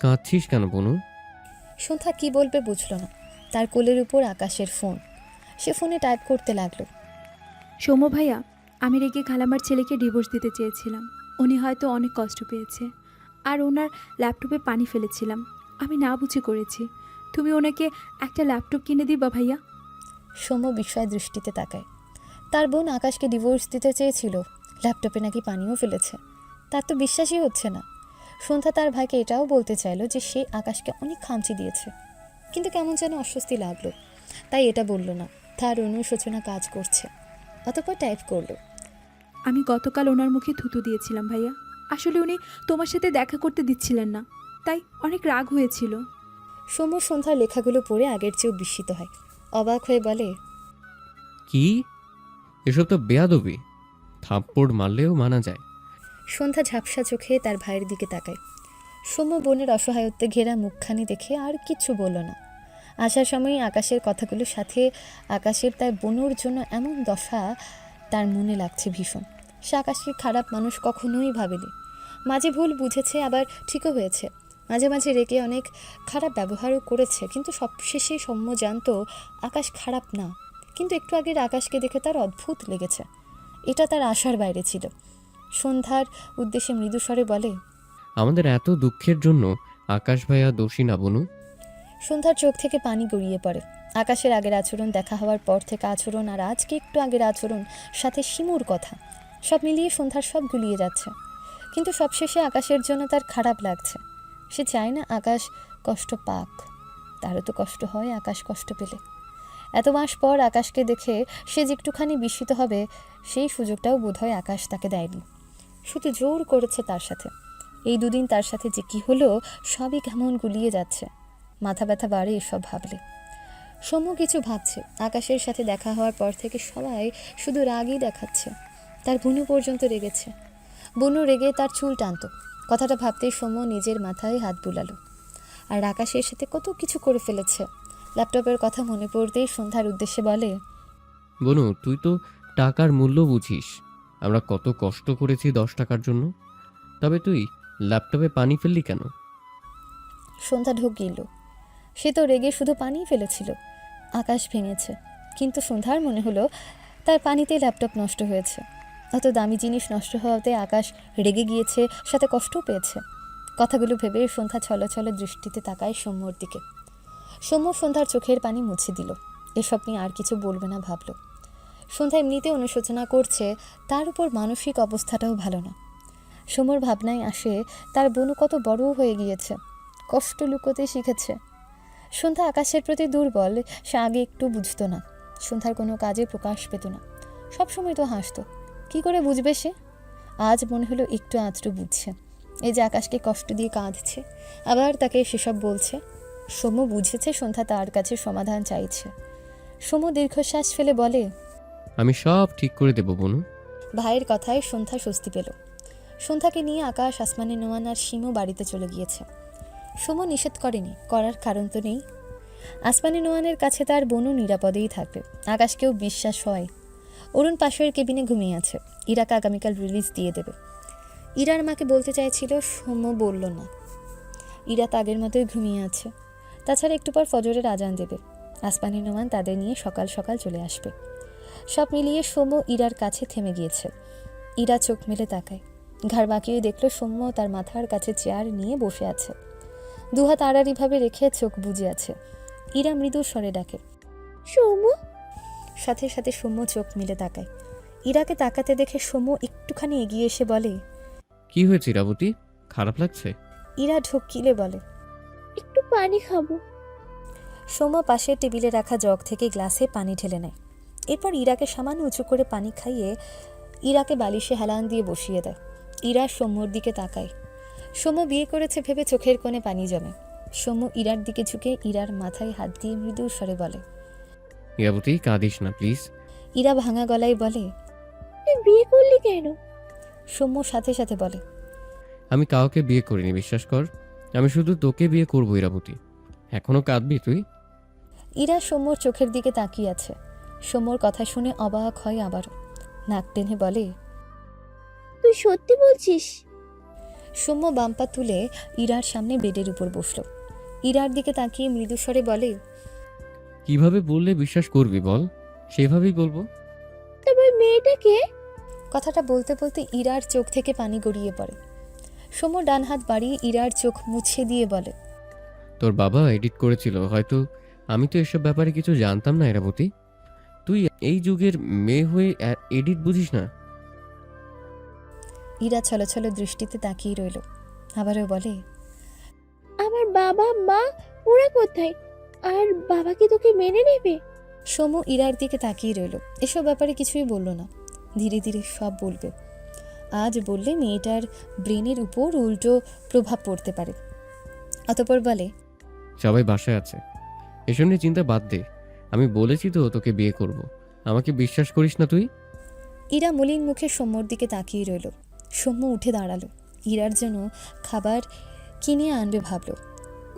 কাঁদছিস কেন বনু? সন্ধ্যা কি বলবে বুঝল না। তার কোলের উপর আকাশের ফোন। সে ফোনে টাইপ করতে লাগলো। সৌম্য ভাইয়া, আমি রেগে খালামার ছেলেকে ডিভোর্স দিতে চেয়েছিলাম। উনি হয়তো অনেক কষ্ট পেয়েছে, আর ওনার ল্যাপটপে পানি ফেলেছিলাম। আমি না বুঝে করেছি। তুমি ওনাকে একটা ল্যাপটপ কিনে দিবা ভাইয়া? সৌম্য বিস্ময় দৃষ্টিতে তাকায়। তার বোন আকাশকে ডিভোর্স দিতে চেয়েছিল, ল্যাপটপে নাকি পানিও ফেলেছে। তার তো বিশ্বাসই হচ্ছে না। সন্ধ্যা তার ভাইকে এটাও বলতে চাইলো যে সে আকাশকে অনেক খামচি দিয়েছে, কিন্তু কেমন যেন অস্বস্তি লাগলো, তাই এটা বলল না। তার অনুশোচনা কাজ করছে। অতঃপর টাইপ করলো। আমি গতকাল ওনার মুখে থুতু দিয়েছিলাম ভাইয়া। আসলে উনি তোমার সাথে দেখা করতে দিচ্ছিলেন না, তাই অনেক রাগ হয়েছিল। সৌম্য সন্ধ্যার লেখাগুলো পড়ে আগের চেয়েও বিস্মিত হয়। অবাক হয়ে বলে, কি? এসব তো বেয়াদবি। থাপ্পড় মারলেও মানা যায়। সন্ধ্যা ঝাপসা চোখে তার ভাইয়ের দিকে তাকায়। সৌম্য বোনের অসহায়ত্বে ঘেরা মুখখানি দেখে আর কিচ্ছু বলল না। আসার সময় আকাশের কথাগুলোর সাথে আকাশের তার বোনের জন্য এমন দশা তার মনে লাগছে ভীষণ। সে আকাশকে খারাপ মানুষ কখনোই ভাবেনি। মাঝে ভুল বুঝেছে, আবার ঠিকও হয়েছে। মাঝে মাঝে রেগে অনেক খারাপ ব্যবহারও করেছে, কিন্তু সবশেষে সৌম্য জানতো আকাশ খারাপ না। কিন্তু একটু আগের আকাশকে দেখে তার অদ্ভুত লেগেছে। এটা তার আশার বাইরে ছিল। সন্ধ্যার উদ্দেশ্যে মৃদুস্বরে বলে, আমাদের এত দুঃখের জন্য আকাশ ভাইয়া দোষী না বনু। সন্ধ্যার চোখ থেকে পানি গড়িয়ে পড়ে। আকাশের আগের আচরণ, দেখা হওয়ার পর থেকে আচরণ, আর আজকে একটু আগের আচরণ, সাথে শিমুর কথা, সব মিলিয়ে সন্ধ্যার সব গুলিয়ে যাচ্ছে। কিন্তু সবশেষে আকাশের জন্য তার খারাপ লাগছে। সে চায় না আকাশ কষ্ট পাক। তারও তো কষ্ট হয় আকাশ কষ্ট পেলে। এত মাস পর আকাশকে দেখে সে যে একটুখানি বিস্মিত হবে, সেই সুযোগটাও বোধহয় আকাশ তাকে দেয়নি। শুধু জোর করেছে তার সাথে। এই দুদিন তার সাথে যে কি হলো, সবই কেমন গুলিয়ে যাচ্ছে। মাথা ব্যথা বাড়ে এসব ভাবলে। সৌম্য কিছু ভাবছে। আকাশের সাথে দেখা হওয়ার পর থেকে সবাই শুধু রাগই দেখাচ্ছে। তার বুনু পর্যন্ত রেগেছে। বুনু রেগে তার চুল টানত। কথাটা ভাবতেই সৌম্য নিজের মাথায় হাত বুলালো। আর আকাশের সাথে কত কিছু করে ফেলেছে। ল্যাপটপের কথা মনে পড়তেই সন্ধ্যার উদ্দেশ্যে বলে, বনু, তুই তো টাকার মূল্য বুঝিস। আমরা কত কষ্ট করেছি 10 টাকার জন্য। তবে তুই ল্যাপটপে পানি ফেললি কেন? সন্ধ্যা ঢোক গিলল। সে তো রেগে শুধু পানিই ফেলেছিল। আকাশ ভেঙেছে, কিন্তু সন্ধ্যার মনে হলো তার পানিতে ল্যাপটপ নষ্ট হয়েছে। অত দামি জিনিস নষ্ট হওয়াতে আকাশ রেগে গিয়েছে, সাথে কষ্টও পেয়েছে। কথাগুলো ভেবে সন্ধ্যা ছলছল দৃষ্টিতে তাকায় সৌম্যর দিকে। সৌম্য সন্ধ্যার চোখের পানি মুছে দিল। এসব নিয়ে আর কিছু বলবে না ভাবল। সন্ধ্যা এমনিতে অনুশোচনা করছে, তার উপর মানসিক অবস্থাটাও ভালো না। সৌম্যর ভাবনায় আসে তার বোনও কত বড় হয়ে গিয়েছে, কষ্ট লুকোতে শিখেছে। সন্ধ্যা আকাশের প্রতি দুর্বল, সে আগে একটু বুঝতো না। সন্ধ্যার কোনো কাজে প্রকাশ পেত না, সবসময় তো হাসতো। কি করে বুঝবে সে? আজ মনে হলো একটু আধটু বুঝছে। এই যে আকাশকে কষ্ট দিয়ে কাঁদছে, আবার তাকে সেসব বলছে। সৌম্য বুঝেছে সন্ধ্যা তার কাছে সমাধান চাইছে। সৌম্য দীর্ঘশ্বাস ফেলে বলে, আমি সব ঠিক করে দেব বনু। ভাইয়ের কথায় সন্ধ্যা স্বস্তি পেল। সন্ধ্যাকে নিয়ে আকাশ, আসমানে নোয়ান আর শিমু বাড়িতে চলে গিয়েছে। সৌম্য নিষেধ করেনি, করার কারণ তো নেই। আসমানি নোয়ানের কাছে তার বোনও নিরাপদেই থাকবে, আকাশকেও বিশ্বাস হয়। অরুণ পাশের কেবিনে ঘুমিয়ে আছে। ইরাকে আগামীকাল রিলিজ দিয়ে দেবে। ইরার মাকে বলতে চাইছিল, সৌম্য বলল না। ইরা তো আগের মতোই ঘুমিয়ে আছে। তাছাড়া একটু পর ফজরের আজান দেবে। আসমানি নোয়ান তাদের নিয়ে সকাল সকাল চলে আসবে। সব মিলিয়ে সৌম্য ইরার কাছে থেমে গিয়েছে। ইরা চোখ মেলে তাকায়। ঘাড় বাঁকিয়ে দেখল সৌম্য তার মাথার কাছে চেয়ার নিয়ে বসে আছে, দুহাত আড়াআড়িভাবে রেখে চোখ বুজে আছে। ইরা মৃদু স্বরে ডাকে, সৌম্য। সাথে সাথে সৌম্য চোখ মেলে তাকায়। ইরাকে তাকাতে দেখে সৌম্য একটুখানি এগিয়ে এসে বলে, কি হয়েছে ইরাবতী? খারাপ লাগছে? ইরা ঢোকিলে বলে, একটু পানি খাবো। সৌম্য পাশের টেবিলে রাখা জগ থেকে গ্লাসে পানি ঢেলে নেয়। এরপর ইরাকে সামান্য উঁচু করে পানি খাইয়ে ইরাকে বালিশে হেলান দিয়ে বসিয়ে দেয়। ইরা সৌম্যর দিকে তাকায়। সৌম্য বিয়ে করেছে ভেবে চোখের কোণে পানি জমে। সৌম্য ইরার দিকে ঝুঁকে ইরার মাথায় হাত দিয়ে মৃদু স্বরে বলে, ইরাবতী, কাঁদিস না প্লিজ। ইরা ভাঙা গলায় বলে, তুই বিয়ে করলি কেন? সৌম্য সাথে সাথে বলে, আমি কাউকে বিয়ে করিনি, বিশ্বাস কর। আমি শুধু তোকে বিয়ে করবো ইরাবতী। এখনো কাঁদবি তুই? ইরা সৌম্যর চোখের দিকে তাকিয়ে আছে। সৌম্যর কথা শুনে অবাক হয় আবারও। নাক টেনে বলে, তুই সত্যি বলছিস? সৌম্য বাম্পা তুলে ইরার সামনে বেডের উপর বসলো। ইরার দিকে তাকিয়ে মৃদুস্বরে বলে, কিভাবে বললে বিশ্বাস করবি বল, সেভাবেই বলবো। তবে ওই মেয়েটাকে? কথাটা বলতে বলতে ইরার চোখ থেকে পানি গড়িয়ে পড়ে। সৌম্য ডান হাত বাড়িয়ে ইরার চোখ মুছে দিয়ে বলে, তোর বাবা এডিট করেছিল হয়তো, আমি তো এসব ব্যাপারে কিছু জানতাম না ইরাবতী। তুই এই যুগের মেয়ে হয়ে এডিট বুঝিস না? ইরা ছলছল দৃষ্টিতে তাকিয়ে রইল। আবারও বলে, আমার বাবা মা ওরা কোথায়? আর বাবা কি তোকে মেনে নেবে? সৌম্য ইরার দিকে তাকিয়ে রইল। এসব ব্যাপারে কিছুই বলল না। ধীরে ধীরে সব বলবে। আজ বললে মেয়েটার ব্রেনের উপর উল্টো প্রভাব পড়তে পারে। অতঃপর বলে, সবাই বাসায় আছে, এসব নিয়ে চিন্তা বাদ দে। আমি বলেছি তো তোকে বিয়ে করব, আমাকে বিশ্বাস করিস না তুই? ইরা মলিন মুখে সৌম্যর দিকে তাকিয়ে রইল। সৌম্য উঠে দাঁড়ালো। ইরার জন্য খাবার কিনে আনবে ভাবলো।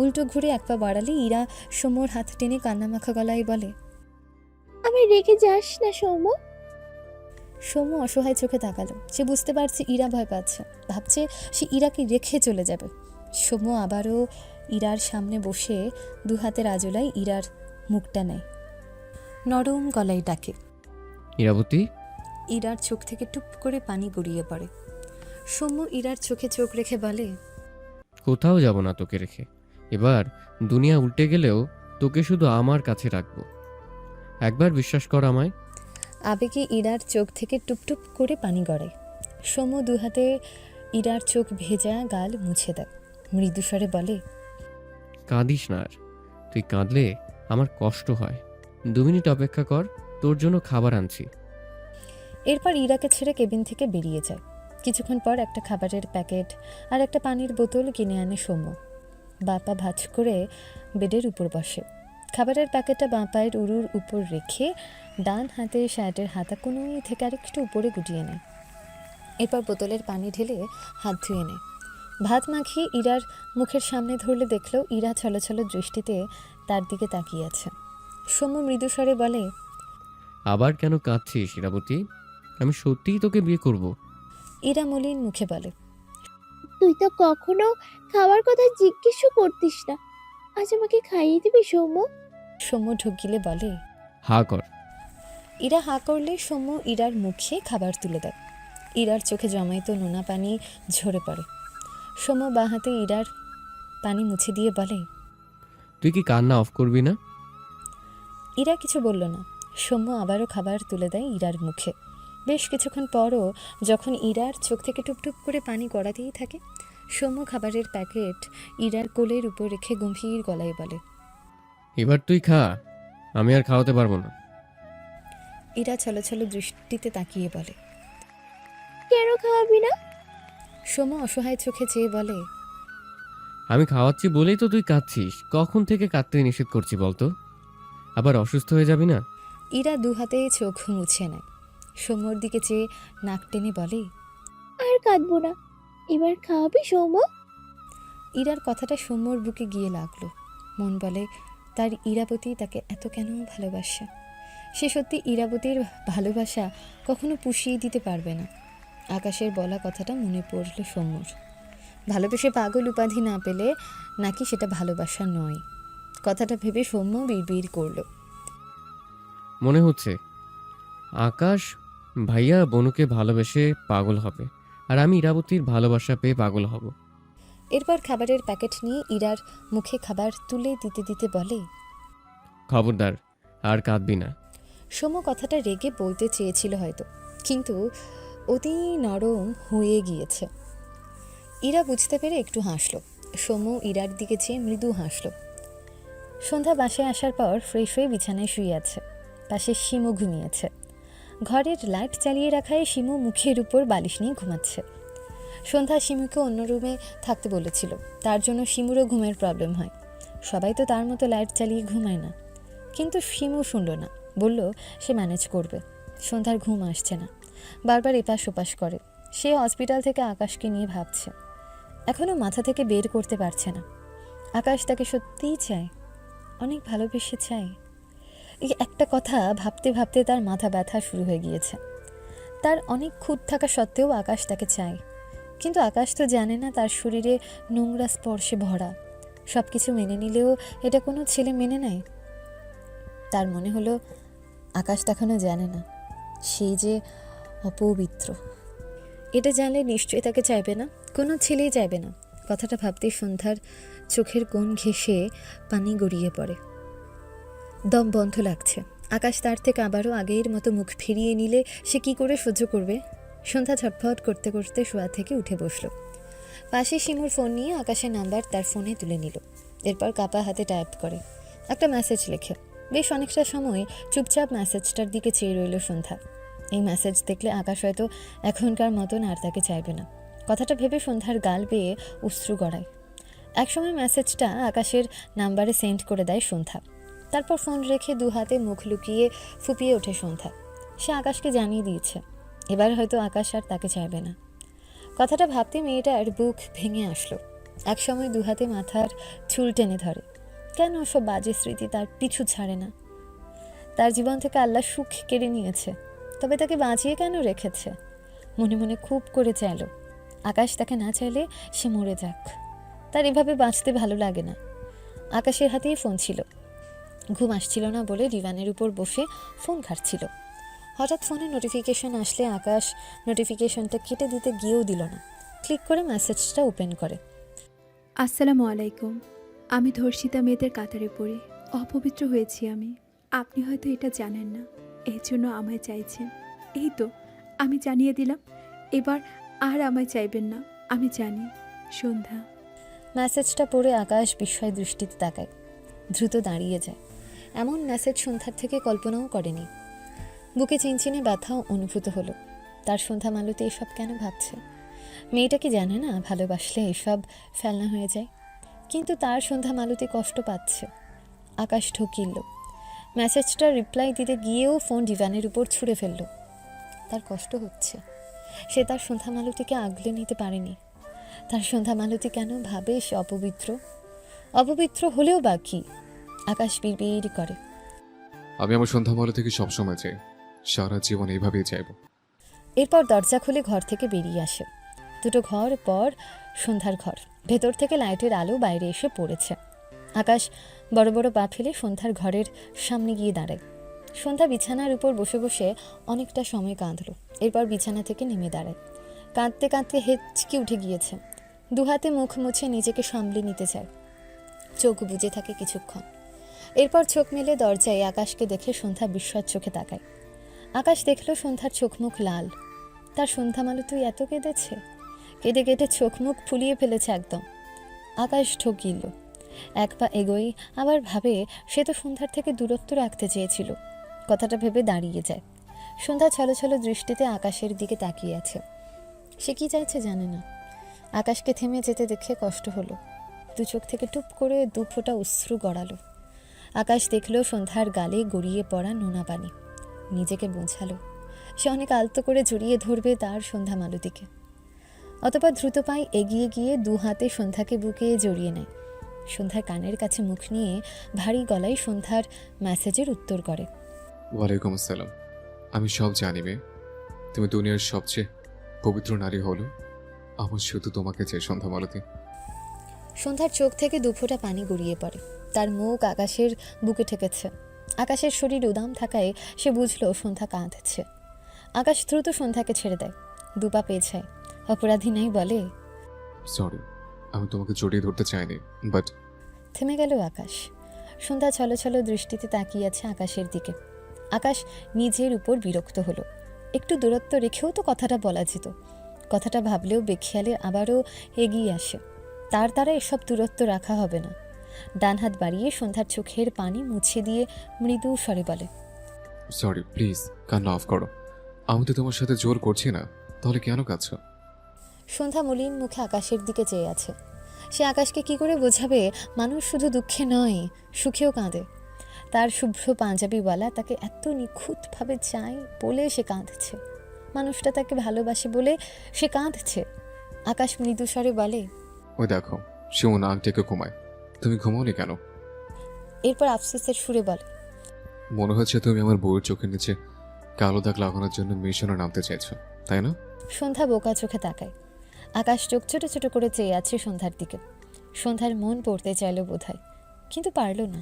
উল্টো ঘুরে এক পা বাড়ালে ইরা সৌম্যর হাত টেনে কান্নামাখা গলায় বলে, আমায় রেখে যাস না সৌম্য। সৌম্য অসহায় চোখে তাকালো। সে বুঝতে পারছে ইরা ভয় পাচ্ছে, ভাবছে সে ইরাকে রেখে চলে যাবে। সৌম্য আবারও ইরার সামনে বসে দু হাতের আজলায় ইরার মুখটা নেয়, নরম গলায় ডাকে। ইরাবতী। ইরার চোখ থেকে টুপ করে পানি গড়িয়ে পড়ে। সৌম্য ইরার চোখে চোখ রেখে বলে, কোথাও যাব না তোকে রেখে। এবার দুনিয়া উল্টে গেলেও তোকে শুধু আমার কাছে রাখবো। একবার বিশ্বাস কর আমায়। আবেগে ইরার চোখ থেকে টুপটুপ করে পানি গড়ায়। সৌম্য দু হাতে ইরার চোখ ভেজা গাল মুছে দেয়। মৃদুস্বরে বলে, কাঁদিস না আর, তুই কাঁদলে আমার কষ্ট হয়। 2 মিনিট অপেক্ষা কর, তোর জন্য খাবার আনছি। এরপর ইরাকে ছেড়ে কেবিন থেকে বেরিয়ে যায়। কিছুক্ষণ পর একটা খাবারের প্যাকেট আর একটা পানির বোতল কিনে আনে সৌম্য। বাপা ভাঁজ করে বেডের উপর বসে। খাবারের প্যাকেটটা বাঁ পায়ের উরুর উপর রেখে ডান হাতে শার্টের হাতা কনুই থেকে আরেকটু উপরে গুটিয়ে নেয়। এরপর বোতলের পানি ঢেলে হাত ধুয়ে নেয়। ভাত মাখিয়ে ইরার মুখের সামনে ধরলে দেখলো ইরা ছলছল দৃষ্টিতে তার দিকে তাকিয়ে আছে। সৌম্য মৃদুস্বরে বলে, আবার কেন কাঁদছিস ইরাবতী? আমি সত্যিই তোকে বিয়ে করব। ইরা মলিন মুখে বলে, তুই তো কখনো খাওয়ার কথা জিজ্ঞেসও করতিস না। আজ আমাকে খাইয়ে দিবি সৌম্য? সৌম্য ঢোক গিলে বলে। হা কর। ইরা হা করলে সৌম্য ইরার মুখে খাবার তুলে দেয়। ইরার চোখে জমাইতো নোনা পানি ঝরে পড়ে। সৌম্য বাঁ হাতে ইরার পানি মুছে দিয়ে বলে, তুই কি কান্না অফ করবি না? ইরা কিছু বলল না। সৌম্য আবারও খাবার তুলে দেয় ইরার মুখে। বেশ কিছুক্ষণ পরও যখন ইরার চোখ থেকে টুপটুপ করে পানি গড়াতেই থাকে, সৌম্য খাবারের প্যাকেট ইরার কোলের উপর রেখে গম্ভীর গলায় বলে, এবার তুই খা, আমি আর খাওয়াতে পারবো না। ইরা ছলছল দৃষ্টিতে তাকিয়ে বলে, কেন খাওয়াবি না? সৌম্য অসহায় চোখে চেয়ে বলে, আমি খাওয়াচ্ছি বলেই তো তুই কাঁদছিস। কখন থেকে কাঁদতে নিষেধ করছি বলতো? আবার অসুস্থ হয়ে যাবি না? ইরা দু হাতে চোখ মুছে নেয়। সৌম্যর দিকে চেয়ে নাক টেনে বলে, আর কাঁদবো না। এবার খাওয়াবি সৌম্য? ইরার কথাটা সৌম্যর বুকে গিয়ে লাগলো। মন বলে তার ইরাবতী তাকে এত কেন ভালোবাসে। সে সত্যি ইরাবতীর ভালোবাসা কখনো পুষিয়ে দিতে পারবে না। আকাশের বলা কথাটা মনে পড়ল সৌম্যর। ভালোবেসে পাগল উপাধি না পেলে নাকি সেটা ভালোবাসা নয়। কথাটা ভেবে সৌম্য বিড়বিড় করল, মনে হচ্ছে আকাশ ভাইয়া বনুকে ভালোবেসে পাগল হবে, আর আমি ইরাবতীর ভালোবাসা পেয়ে পাগল হব। এরপর খাবারের প্যাকেট নিয়ে ইরার মুখে খাবার তুলে দিতে দিতে বলে, খবরদার, আর কাঁদবি না। সৌম্য কথাটা রেগে বলতে চেয়েছিল হয়তো, কিন্তু অতি নরম হয়ে গিয়েছে। ইরা বুঝতে পেরে একটু হাসল। সৌম্য ইরার দিকে চেয়ে মৃদু হাসল। সন্ধ্যা বাসায় আসার পর ফ্রেশ হয়ে বিছানায় শুয়ে আছে। পাশে শিমু ঘুমিয়েছে। ঘরের লাইট চালিয়ে রাখায় শিমু মুখের উপর বালিশ নিয়ে ঘুমাচ্ছে। সন্ধ্যা শিমুকে অন্য রুমে থাকতে বলেছিল, তার জন্য শিমুরও ঘুমের প্রবলেম হয়। সবাই তো তার মতো লাইট চালিয়ে ঘুমায় না। কিন্তু শিমু শুনল না, বলল সে ম্যানেজ করবে। সন্ধ্যার ঘুম আসছে না, বারবার এপাশ ওপাশ করে। সে হসপিটাল থেকে আকাশকে নিয়ে ভাবছে, এখনও মাথা থেকে বের করতে পারছে না। আকাশ তাকে সত্যিই চায়, অনেক ভালোবেসে চায়। এই একটা কথা ভাবতে ভাবতে তার মাথা ব্যথা শুরু হয়ে গিয়েছে। তার অনেক খুঁত থাকা সত্ত্বেও আকাশ তাকে চায়, কিন্তু আকাশ তো জানে না তার শরীরে নোংরা স্পর্শে ভরা। সব কিছু মেনে নিলেও এটা কোনো ছেলে মেনে নেয়? তার মনে হলো আকাশ তখনও জানে না সেই যে অপবিত্র। এটা জানলে নিশ্চয়ই তাকে চাইবে না, কোনো ছেলেই চাইবে না। কথাটা ভাবতেই সন্ধ্যার চোখের কোণ ঘেঁষে পানি গড়িয়ে পড়ে। দম বন্ধ লাগছে। আকাশ তার থেকে আবারও আগের মতো মুখ ফিরিয়ে নিলে সে কি করে সহ্য করবে? সন্ধ্যা ছটফট করতে করতে শোয়া থেকে উঠে বসল। পাশে শিমুর ফোন নিয়ে আকাশের নাম্বার তার ফোনে তুলে নিল। এরপর কাপা হাতে টাইপ করে একটা মেসেজ লেখে। বেশ অনেকটা সময় চুপচাপ মেসেজটার দিকে চেয়ে রইল সন্ধ্যা। এই মেসেজ দেখলে আকাশ হয়তো এখনকার মতন আর তাকে চাইবে না। কথাটা ভেবে সন্ধ্যার গাল বেয়ে অশ্রু গড়ায়। একসময় মেসেজটা আকাশের নাম্বারে সেন্ড করে দেয় সন্ধ্যা। তারপর ফোন রেখে দু হাতে মুখ লুকিয়ে ফুপিয়ে ওঠে সন্ধ্যা। সে আকাশকে জানিয়ে দিয়েছে এবার হয়তো আকাশ আর তাকে চাইবে না। কথাটা ভাবতে মেয়েটার বুক ভেঙে আসলো। একসময় দু হাতে মাথার চুল টেনে ধরে। কেন সব বাজে স্মৃতি তার পিছু ছাড়ে না? তার জীবন থেকে আল্লাহ সুখ কেড়ে নিয়েছে, তবে তাকে বাঁচিয়ে কেন রেখেছে? মনে মনে খুব করে চাইল আকাশ তাকে না চাইলে সে মরে যাক। তার এভাবে বাঁচতে ভালো লাগে না। আকাশের হাতেই ফোন ছিল। ঘুম আসছিল না বলে ডিভানের উপর বসে ফোন ঘাঁটছিল। হঠাৎ ফোনে নোটিফিকেশন আসলে আকাশ নোটিফিকেশনটা কেটে দিতে গিয়েও দিল না। ক্লিক করে মেসেজটা ওপেন করে। আসসালামু আলাইকুম। আমি ধর্ষিতা মেয়েদের কাতারে পড়ি। অপবিত্র হয়েছি আমি। আপনি হয়তো এটা জানেন না, এর জন্য আমায় চাইছেন। এই তো আমি জানিয়ে দিলাম, এবার আর আমায় চাইবেন না, আমি জানি। সন্ধ্যা। মেসেজটা পড়ে আকাশ বিস্ময় দৃষ্টিতে তাকায়, দ্রুত দাঁড়িয়ে যায়। এমন মেসেজ সন্ধ্যার থেকে কল্পনাও করেনি। বুকে চিনচিনে ব্যথাও অনুভূত হলো। তার সন্ধ্যা মালতী এসব কেন ভাবছে? মেয়েটা কি জানে না ভালোবাসলে এসব ফেলনা হয়ে যায়? কিন্তু তার সন্ধ্যা মালতী কষ্ট পাচ্ছে। আকাশ ঠকিল। মেসেজটা রিপ্লাই দিতে গিয়েও ফোন ডিভানের উপর ছুঁড়ে ফেলল। তার কষ্ট হচ্ছে। সে তার সন্ধ্যা মালতীকে আগলে নিতে পারেনি। তার সন্ধ্যা মালতী কেন ভাবে সে অপবিত্র? অপবিত্র হলেও বা কি? আকাশ বিড়বিড় করে। আমি আমার সন্ধ্যা মালা থেকে সবসময় চাই, সারা জীবন এইভাবেই চাইব। এরপর দরজা খুলে ঘর থেকে বেরিয়ে আসে। দুটো ঘর পর সন্ধ্যার ঘর। ভেতর থেকে লাইটের আলো বাইরে এসে পড়েছে। আকাশ বড় বড় পা ফেলে সন্ধ্যার ঘরের সামনে গিয়ে দাঁড়ায়। সন্ধ্যা বিছানার উপর বসে বসে অনেকটা সময় কাঁদল। এরপর বিছানা থেকে নেমে দাঁড়ায়। কাঁদতে কাঁদতে হেঁচকি উঠে গিয়েছে। দুহাতে মুখ মুছে নিজেকে সামলে নিতে চায়। চোখ বুজে থাকে কিছুক্ষণ। এরপর চোখ মেলে দরজায় আকাশকে দেখে সন্ধ্যা বিস্ময়ের চোখে তাকায়। আকাশ দেখল সন্ধ্যার চোখ মুখ লাল। তার সন্ধ্যা মালতী এত কেঁদেছে? কেঁদে কেটে চোখ মুখ ফুলিয়ে ফেলেছে একদম। আকাশ ঠকিল। এক পা এগোই, আবার ভাবে সে তো সন্ধ্যার থেকে দূরত্ব রাখতে চেয়েছিল। কথাটা ভেবে দাঁড়িয়ে যায়। সন্ধ্যা ছলছল দৃষ্টিতে আকাশের দিকে তাকিয়ে আছে। সে কি চাইছে জানে না। আকাশকে থেমে যেতে দেখে কষ্ট হলো। দু চোখ থেকে টুপ করে দু ফোঁটা অশ্রু গড়ালো। আকাশ দেখল সন্ধ্যার গালে গড়িয়ে পড়া নোনা পানি। নিজেকে বোঝালো সে অনেক আলতো করে জড়িয়ে ধরবে তার সন্ধ্যা মালতীকে। অতপর দ্রুত পায়ে এগিয়ে গিয়ে দু হাতে সন্ধ্যাকে বুকে জড়িয়ে নেয়। সন্ধ্যার কানের কাছে মুখ নিয়ে ভারী গলায় সন্ধ্যার মেসেজের উত্তর করে। ওয়ালাইকুম আসসালাম। আমি সব জানি মেয়ে, তুমি দুনিয়ার সবচেয়ে পবিত্র নারী হলো। আমার শুধু তোমাকে চাই সন্ধ্যা মালতী। সন্ধ্যার চোখ থেকে দুফোঁটা পানি গড়িয়ে পড়ে। তার মুখ আকাশের বুকে ঠেকেছে। আকাশের শরীর উদাম থাকায় সে বুঝলো সন্ধ্যা কাঁদছে। আকাশ দ্রুত সন্ধ্যাকে ছেড়ে দেয়। দুপা পেছায়। অপরাধী নাই বলে। সরি, আমি তোমাকে জড়িয়ে ধরতে চাইনি, বাট থেমে গেল আকাশ। সন্ধ্যা ছলছল দৃষ্টিতে তাকিয়ে আছে আকাশের দিকে। আকাশ নিজের উপর বিরক্ত হলো। একটু দূরত্ব রেখেও তো কথাটা বলা যেত। কথাটা ভাবলেও বেখেয়ালে আবারও এগিয়ে আসে। তার দ্বারা এসব দূরত্ব রাখা হবে না। ডান হাত বাড়িয়ে সন্ধ্যার চোখের পানি মুছে দিয়ে মৃদু স্বরে বলে, সরি, প্লিজ কান্না অফ করো। আমি তো তোমার সাথে জোর করছি না, তাহলে কেন কাঁদছ? সন্ধ্যা মলিন মুখে আকাশের দিকে চেয়ে আছে। সে আকাশকে কি করে বোঝাবে মানুষ শুধু দুঃখে নয়, সুখেও কাঁদে। তার শুভ্র পাঞ্জাবিওয়ালা তাকে এত নিখুঁতভাবে চায় বলে সে কাঁদছে। মানুষটা তাকে ভালোবাসে বলে সে কাঁদছে। আকাশ মৃদু স্বরে বলে, ওই দেখো শিমু নাক ডেকে ঘুমায়, তুমি ঘুমাওনি কেন? এরপর আফসোসের সুরে বলে, মনে হচ্ছে তুমি আমার বউয়ের চোখের নিচে কালো দাগ লাগানোর জন্য মিশনে নামতে চাইছো, তাই না? সন্ধ্যা বোকা চোখে তাকায়। আকাশ চোখ ছোট ছোট করে চেয়ে আছে সন্ধ্যার দিকে। সন্ধ্যার মন পড়তে চাইল বোধহয়, কিন্তু পারল না।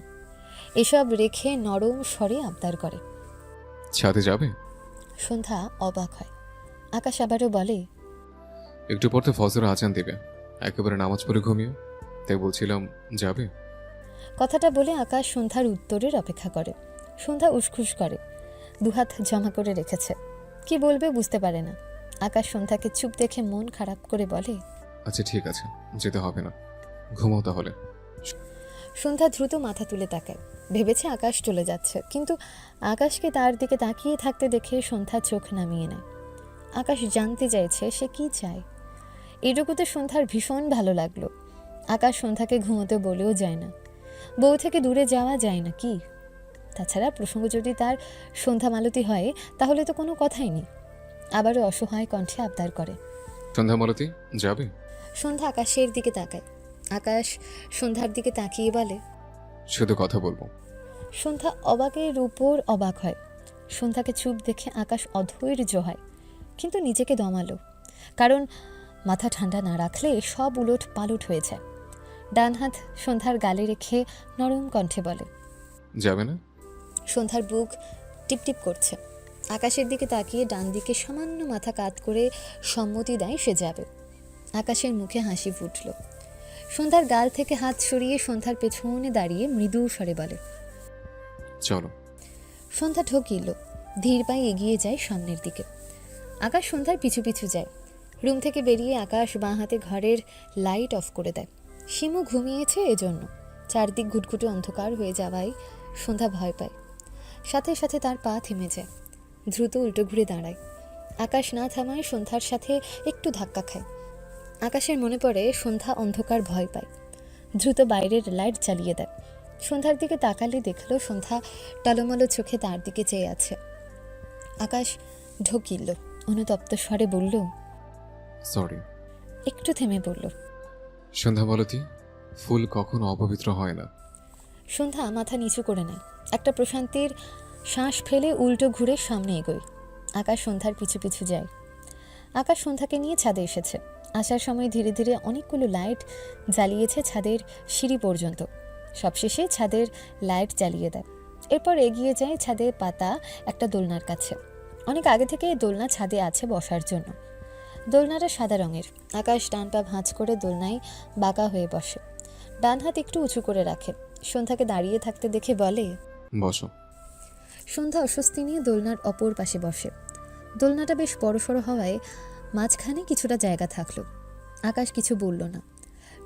এসব রেখে নরম স্বরে আবদার করে। ছাদে যাবে? সন্ধ্যা অবাক হয়। আকাশ আবারও বলে, একটু পর তো ফজর আজান দিবে, একেবারে নামাজ পড়ে ঘুমিও। তাই বলছিলাম, যাবে? কথাটা বলে আকাশ সন্ধ্যার উত্তরের অপেক্ষা করে। সন্ধ্যা উসখুস করে, দুহাত জমা করে রেখেছে। কি বলবে বুঝতে পারে না। আকাশ সন্ধ্যাকে চুপ দেখে মন খারাপ করে বলে, আচ্ছা ঠিক আছে, যেতে হবে না, ঘুমাও তাহলে। সন্ধ্যা দ্রুত মাথা তুলে তাকায়। ভেবেছে আকাশ চলে যাচ্ছে, কিন্তু আকাশকে তার দিকে তাকিয়ে থাকতে দেখে সন্ধ্যা চোখ নামিয়ে নেয়। আকাশ জানতে চাইছে সে কি চায়। এটুকুতে সন্ধ্যার ভীষণ ভালো লাগলো। আকাশ সন্ধ্যাকে ঘুমোতে বলেও যায় না। বউ থেকে দূরে যাওয়া যায় না কি? তাছাড়া প্রসঙ্গ যদি তার সন্ধ্যা মালতী হয় তাহলে তো কোনো কথাই নেই। আবারও অসহায় কণ্ঠে আবদার করে। সন্ধ্যা মালতী, যাবে? সন্ধ্যা আকাশের দিকে তাকায়। আকাশ সন্ধ্যার দিকে তাকিয়ে বলে, শুধু কথা বলবো। সন্ধ্যা অবাকের উপর অবাক হয়। সন্ধ্যাকে চুপ দেখে আকাশ অধৈর্য হয়, কিন্তু নিজেকে দমালো। কারণ মাথা ঠান্ডা না রাখলে সব উলট পালট হয়ে যায়। ডান হাত সন্ধ্যার গালে রেখে নরম কণ্ঠে বলে, যাবে না? সন্ধ্যার বুক টিপটিপ করছে। আকাশের দিকে তাকিয়ে ডান দিকে সামান্য মাথা কাত করে সম্মতি দেয় সে যাবে। আকাশের মুখে হাসি ফুটল। সন্ধ্যার গাল থেকে হাত সরিয়ে সন্ধ্যার পেছনে দাঁড়িয়ে মৃদু স্বরে বলে, চলো। সন্ধ্যা ঢোকিল, ধীর পায়ে এগিয়ে যায় সামনের দিকে। আকাশ সন্ধ্যার পিছু পিছু যায়। রুম থেকে বেরিয়ে আকাশ বাঁ হাতে ঘরের লাইট অফ করে দেয়। শিমু ঘুমিয়েছে এজন্য। চারদিক ঘুটঘুটে অন্ধকার হয়ে যাওয়ায় সন্ধ্যা ভয় পায়। সাথে সাথে তার পা থেমে যায়। দ্রুত উল্টো ঘুরে দাঁড়ায়। আকাশ না থামায় সন্ধ্যার সাথে একটু ধাক্কা খায়। আকাশের মনে পড়ে সন্ধ্যা অন্ধকার ভয় পায়। দ্রুত বাইরের লাইট জ্বালিয়ে দেয়। সন্ধ্যার দিকে তাকালে দেখলো সন্ধ্যা টলমলো চোখে তার দিকে চেয়ে আছে। আকাশ ঢোকিল, অনুতপ্ত স্বরে বলল, সরি। একটু থেমে বলল, সন্ধ্যা মালতী, ফুল কখনো অপবিত্র হয় না। সন্ধ্যা মাথা নিচু করে নেয়। একটা প্রশান্তির শ্বাস ফেলে উল্টো ঘুরে সামনে এগোয়। আকাশ সন্ধ্যার পিছু পিছু যায়। আকাশ সন্ধ্যাকে নিয়ে ছাদে এসেছে। আসার সময় ধীরে ধীরে অনেকগুলো লাইট জ্বালিয়েছে ছাদের সিঁড়ি পর্যন্ত। সবশেষে ছাদের লাইট জ্বালিয়ে দেয়। এরপর এগিয়ে যায় ছাদে পাতা একটা দোলনার কাছে। অনেক আগে থেকে এই দোলনা ছাদে আছে বসার জন্য। দোলনাটা সাদা রঙের। আকাশ ডান পা ভাঁজ করে দোলনায় বাঁকা হয়ে বসে। ডান হাত একটু উঁচু করে রাখে। সন্ধ্যাকে দাঁড়িয়ে থাকতে দেখে বলে, বসো। সন্ধ্যা অস্বস্তি নিয়ে দোলনার অপর পাশে বসে। দোলনাটা বেশ বড়সড় হওয়ায় মাঝখানে কিছুটা জায়গা থাকলো। আকাশ কিছু বলল না,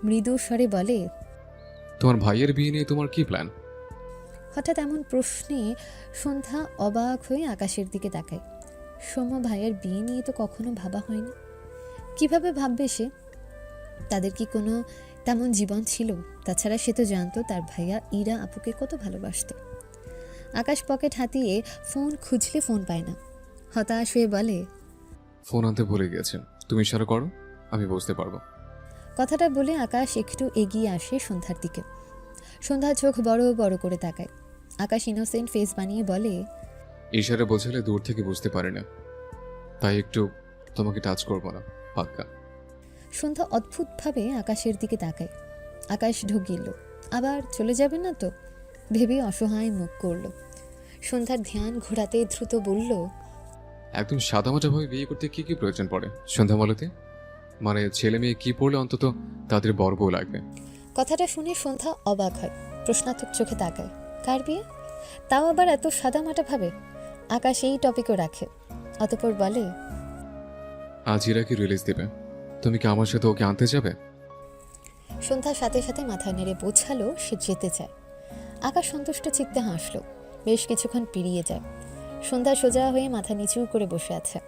মৃদু স্বরে বলে, তোমার ভাইয়ের বিয়ে নিয়ে তোমার কি প্ল্যান? হঠাৎ এমন প্রশ্নে সন্ধ্যা অবাক হয়ে আকাশের দিকে তাকায়। সৌম্য ভাইয়ের বিয়ে নিয়ে তো কখনো ভাবা হয়নি। কিভাবে ভাববে সে? তাদের কি কোনো তেমন জীবন ছিল? তাছাড়া সে তো জানতো তার ভাইয়া ইরা আপুকে কত ভালোবাসত। আকাশ পকেট হাতিয়ে ফোন খুঁজলে ফোন পায় না। হতাশ হয়ে বলে, ফোন আনতে ভুলে গেছে, তুমি ইশারা করো, আমি বুঝতে পারবো। কথাটা বলে আকাশ একটু এগিয়ে আসে সন্ধ্যার দিকে। সন্ধ্যা চোখ বড় বড় করে তাকায়। আকাশ ইনোসেন্ট ফেস বানিয়ে বলে, ইশারা বোঝালে দূর থেকে বুঝতে পারি না, তাই একটু তোমাকে টাচ করবো না, পাক্কা। সন্ধ্যা অদ্ভুতভাবে আকাশের দিকে তাকায়। আকাশ ঢুকিল, আবার চলে যাবে না তো ভেবে অসহায় মুখ করল। সন্ধ্যার ধ্যান ঘোরাতে দ্রুত বলল, একদম সাদামাটাভাবে বিয়ে করতে কি কি প্রয়োজন পড়ে সন্ধ্যা মালতী? মানে ছেলে মেয়ে কি পড়লে অন্তত তাদের বড় বউ লাগবে? কথাটা শুনে সন্ধ্যা অবাক হয়। প্রশ্নার্থক চোখে তাকায়। কার বিয়ে? তাও আবার এত সাদামাটাভাবে? আকাশ এই টপিকও রাখে। অতঃপর বলে, আজ ইরাকে রিলিজ দেবে, তুমি কি আমার সাথে ওকে আনতে যাবে? সন্ধ্যার সাথে সাথে মাথা নেড়ে বোঝালো সে যেতে চায়। আকাশ সন্তুষ্ট চিত্তে হাসল। বেশ কিছুক্ষণ পেরিয়ে যায়। সন্ধ্যা সোজা হয়ে মাথা নিচু করে বসে আছে।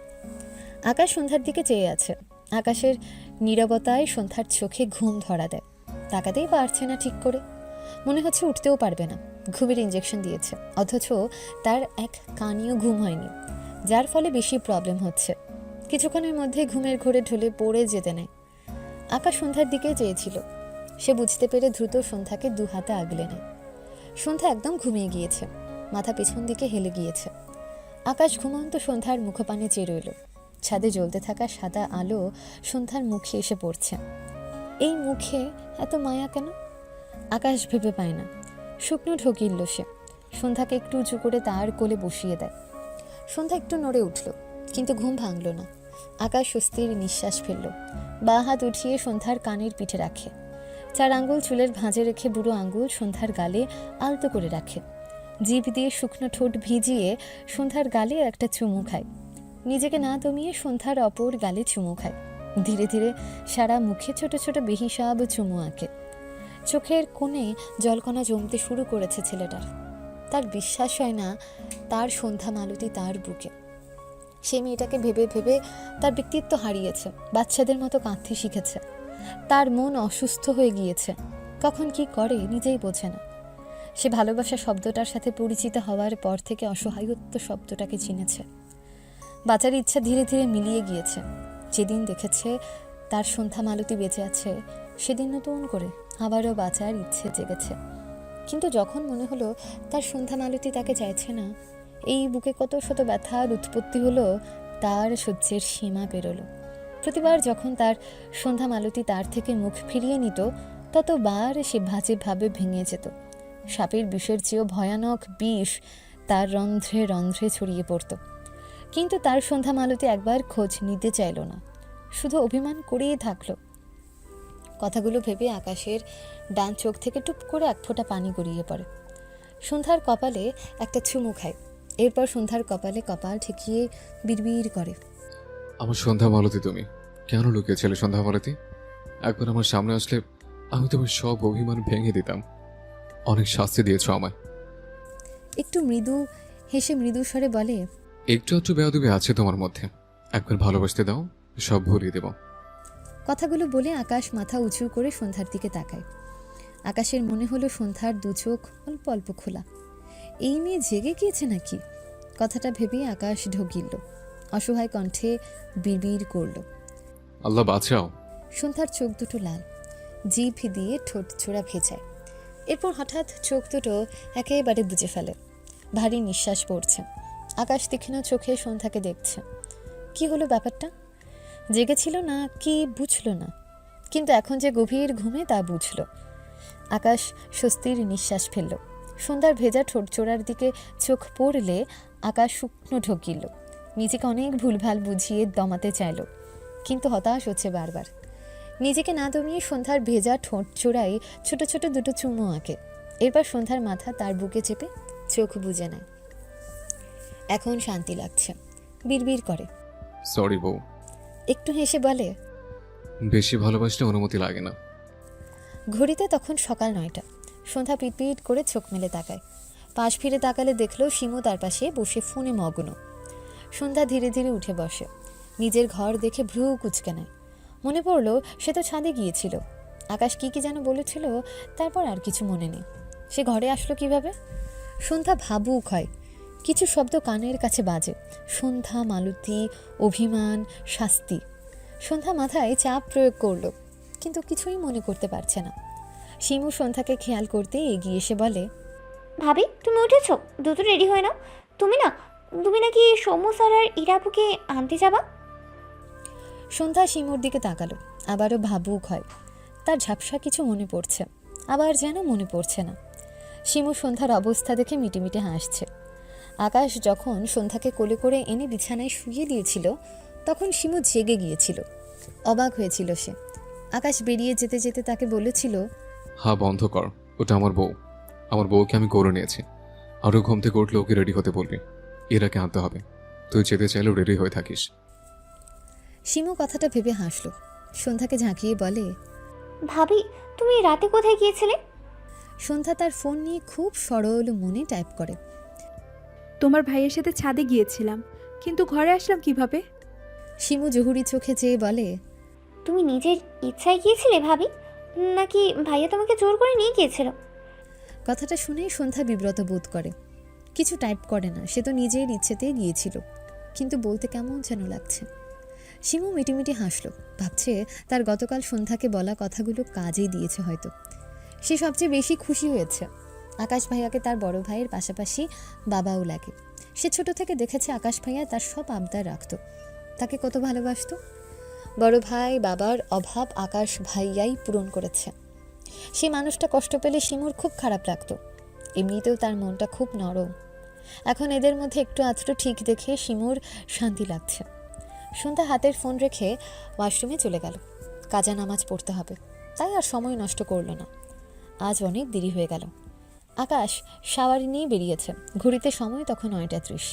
আকাশ সন্ধ্যার দিকে চেয়ে আছে। আকাশের নীরবতায় সন্ধ্যার চোখে ঘুম ধরা দেয়। তাকাতেই পারছে না ঠিক করে। মনে হচ্ছে উঠতেও পারবে না। ঘুমের ইঞ্জেকশন দিয়েছে, অথচ তার এক কানিও ঘুম হয়নি, যার ফলে বেশি প্রবলেম হচ্ছে। কিছুক্ষণের মধ্যে ঘুমের ঘোরে ঢলে পড়ে যেতে নেয়। আকাশ সন্ধ্যার দিকে চেয়েছিল। সে বুঝতে পেরে দ্রুত সন্ধ্যাকে দু হাতে আগলে নেয়। সন্ধ্যা একদম ঘুমিয়ে গিয়েছে। মাথা পেছন দিকে হেলে গিয়েছে। আকাশ ঘুমন্ত সন্ধ্যার মুখপানে চেয়ে রইল। ছাদে জ্বলতে থাকা সাদা আলো সন্ধ্যার মুখে এসে পড়ছে। এই মুখে এত মায়া কেন? আকাশ ভেবে পায় না। শুকনো ঢোকিল সে। সন্ধ্যাকে একটু উঁচু করে তার কোলে বসিয়ে দেয়। সন্ধ্যা একটু নড়ে উঠল, কিন্তু ঘুম ভাঙল না। আকাশ স্বস্তির নিঃশ্বাস ফেলল। বাঁ হাত উঠিয়ে সন্ধ্যার কানের পিঠে রাখে। 4 আঙ্গুল চুলের ভাঁজে রেখে বুড়ো আঙ্গুল সন্ধ্যার গালে আলতো করে রাখে। জিভ দিয়ে শুকনো ঠোঁট ভিজিয়ে সন্ধ্যার গালে একটা চুমু খায়। নিজেকে না দমিয়ে সন্ধ্যার অপর গালে চুমু খায়। ধীরে ধীরে সারা মুখে ছোট ছোট বেহিসাব চুমু আঁকে। চোখের কোণে জলকণা জমতে শুরু করেছে ছেলেটার। তার বিশ্বাস হয় না তার সন্ধ্যা মালতী তার বুকে। সে মেয়েটাকে ভেবে ভেবে তার ব্যক্তিত্ব হারিয়েছে, বাচ্চাদের মতো কাঁদতে শিখেছে। তার মন অসুস্থ হয়ে গিয়েছে, কখন কি করে নিজেই বোঝে না। সে ভালোবাসা শব্দটার সাথে পরিচিত হওয়ার পর থেকে অসহায়ত্ব শব্দটাকে চিনেছে। বাঁচার ইচ্ছা ধীরে ধীরে মিলিয়ে গিয়েছে। যেদিন দেখেছে তার সন্ধ্যা মালতী বেঁচে আছে, সেদিন নতুন করে আবারও বাঁচার ইচ্ছে জেগেছে। কিন্তু যখন মনে হলো তার সন্ধ্যা মালতী তাকে চাইছে না, এই বুকে কত শত ব্যথার উৎপত্তি হলো, তার সহ্যের সীমা পেরোলো। প্রতিবার যখন তার সন্ধ্যা মালতী তার থেকে মুখ ফিরিয়ে নিত, ততবার সে ভাজে ভাবে ভেঙে যেত। সাপের বিষের চেয়েও ভয়ানক বিষ তার রন্ধ্রে রন্ধ্রে ছড়িয়ে পড়ত। কিন্তু তার সন্ধ্যা মালতী একবার খোঁজ নিতে চাইল না, শুধু অভিমান করেই থাকলো। কথাগুলো ভেবে আকাশের ডান চোখ থেকে টুপ করে এক ফোঁটা পানি গড়িয়ে পড়ে। সন্ধ্যার কপালে একটা চুমু খায়। এরপর সন্ধ্যার কপালে কপাল ঠেকিয়ে বিড়বিড় করে, আমার সন্ধ্যা মালতী, তুমি কেন লুকিয়েছিলে সন্ধ্যা মালতী? একবার আমার সামনে আসলে আমি তোমার সব অভিমান ভেঙে দিতাম। অনেক শাস্তি দিয়েছ আমায়। একটু মৃদু হেসে মৃদু স্বরে বলে, একটু একটু বেয়াদবি আছে তোমার মধ্যে, একবার ভালোবাসতে দাও, সব ভুলিয়ে দেব। কথাগুলো বলে আকাশ মাথা উঁচু করে সন্ধ্যার দিকে তাকায়। আকাশের মনে হলো সন্ধ্যার দু চোখ অল্প অল্প খোলা। এই মেয়ে জেগে গিয়েছে নাকি? কথাটা ভেবেই আকাশ ঢোকিল। অসহায় কণ্ঠে বিড়বিড় করল, আল্লাহ বাঁচাও। সন্ধ্যার চোখ দুটো লাল, জিভ দিয়ে ঠোঁট ছোড়া ভেজায়। এরপর হঠাৎ চোখ দুটো একেবারে বুজে ফেলে। ভারী নিঃশ্বাস পড়ছে। আকাশ তীক্ষ্ণ চোখে সন্ধ্যাকে দেখছে। কি হলো ব্যাপারটা? জেগেছিল না কি বুঝল না, কিন্তু এখন যে গভীর ঘুমে তা বুঝল। আকাশ স্বস্তির নিঃশ্বাস ফেলল। সন্ধ্যার ভেজা ঠোঁট চোরার দিকে চোখ পড়লে আকাশ শুকনো ঢোকিল। নিজেকে অনেক ভুলভাল বুঝিয়ে দমাতে চাইল, কিন্তু হতাশ হচ্ছে বারবার। নিজেকে না দমিয়ে সন্ধ্যার ভেজা ঠোঁট চোরাই ছোট ছোট দুটো চুমু আঁকে। এরপর সন্ধ্যার মাথা তার বুকে চেপে চোখ বুজে নেয়। এখন শান্তি লাগছে। বিড়বিড় করে, সরি বউ। একটু হেসে বলে, বেশি ভালোবাসলে অনুমতি লাগে না। ঘড়িতে তখন সকাল 9টা। সন্ধ্যা পিটপিট করে চোখ মেলে তাকায়। পাশ ফিরে তাকালে দেখলো শিমু তার পাশে বসে ফোনে মগ্ন। সন্ধ্যা ধীরে ধীরে উঠে বসে। নিজের ঘর দেখে ভ্রু কুঁচকে নেয়। মনে পড়লো সে তো ছাদে গিয়েছিল। আকাশ কি কি যেন বলেছিল, তারপর আর কিছু মনে নেই। সে ঘরে আসলো কিভাবে? সন্ধ্যা ভাবুক হয়। কিছু শব্দ কানের কাছে বাজে, সন্ধ্যা মালতী, অভিমান, শাস্তি। সন্ধ্যা মাথায় চাপ প্রয়োগ করলো, কিন্তু কিছুই মনে করতে পারছে না। শিমু সন্ধ্যাকে খেয়াল করতে এগিয়ে এসে বলে, ভাবি তুমি উঠেছো? দ্রুত রেডি হয়ে নাও। তুমি নাকি সৌম্য স্যার আর ইরাপুকে আনতে যাবা? সন্ধ্যা শিমুর দিকে তাকালো। আবারও ভাবুক হয়। তার ঝাপসা কিছু মনে পড়ছে, আবার যেন মনে পড়ছে না। শিমু সন্ধ্যার অবস্থা দেখে মিটিমিটি হাসছে। আকাশ যখন সন্ধ্যাকে কোলে করে এনে বিছানায় শুইয়ে দিয়েছিল, তখন শিমু জেগে গিয়েছিল। অবাক হয়েছিল সে। আকাশ বেরিয়ে যেতে যেতে তাকে বলেছিল, হ্যাঁ বন্ধ কর, ওটা আমার বউ। আমার বউকে আমি করে নিয়েছি। আরও ঘুম থেকে উঠলে ওকে রেডি হতে বলবি। এরাকে আনতে হবে। তুই যেতে চাইলেও রেডি হয়ে থাকিস। শিমু কথাটা ভেবে হাসলো। সন্ধ্যাকে ঝাঁকিয়ে বলে, ভাবি তুমি রাতে কোথায় গিয়েছিলে? সন্ধ্যা তার ফোন নিয়ে খুব সরল মনে টাইপ করে, তোমার ভাইয়ের সাথে ছাদে গিয়েছিলাম, কিন্তু ঘরে আসলাম কিভাবে? শিমু জহুরি চোখে চেয়ে বলে, তুমি নিজের ইচ্ছায় গিয়েছিলে ভাবি, নাকি ভাইয়া তোমাকে জোর করে নিয়ে গিয়েছিল? কথাটা শুনে সন্ধ্যা বিব্রত বোধ করে। কিছু টাইপ করে না, সে তো নিজের ইচ্ছেতেই গিয়েছিল, কিন্তু বলতে কেমন যেন লাগছে। শিমু মিটিমিটি হাসলো, ভাবছে তার গতকাল সন্ধ্যাকে বলা কথাগুলো কাজেই দিয়েছে হয়তো। সে সবচেয়ে বেশি খুশি হয়েছে। আকাশ ভাইয়াকে তার বড় ভাইয়ের পাশাপাশি বাবাও লাগে। সে ছোট থেকে দেখেছে আকাশ ভাইয়া তার সব আবদার রাখত, তাকে কত ভালোবাসতো। বড় ভাই বাবার অভাব আকাশ ভাইয়াই পূরণ করেছে। সেই মানুষটা কষ্ট পেলে শিমুর খুব খারাপ লাগতো। এমনিতেও তার মনটা খুব নরম। এখন এদের মধ্যে একটু আধটু ঠিক দেখে শিমুর শান্তি লাগছে। সন্ধ্যা হাতের ফোন রেখে ওয়াশরুমে চলে গেল। কাজা নামাজ পড়তে হবে, তাই আর সময় নষ্ট করলো না। আজ অনেক দেরি হয়ে গেল। আকাশ শাওয়ার নিয়ে বেরিয়েছে। ঘড়িতে সময় তখন 9:30।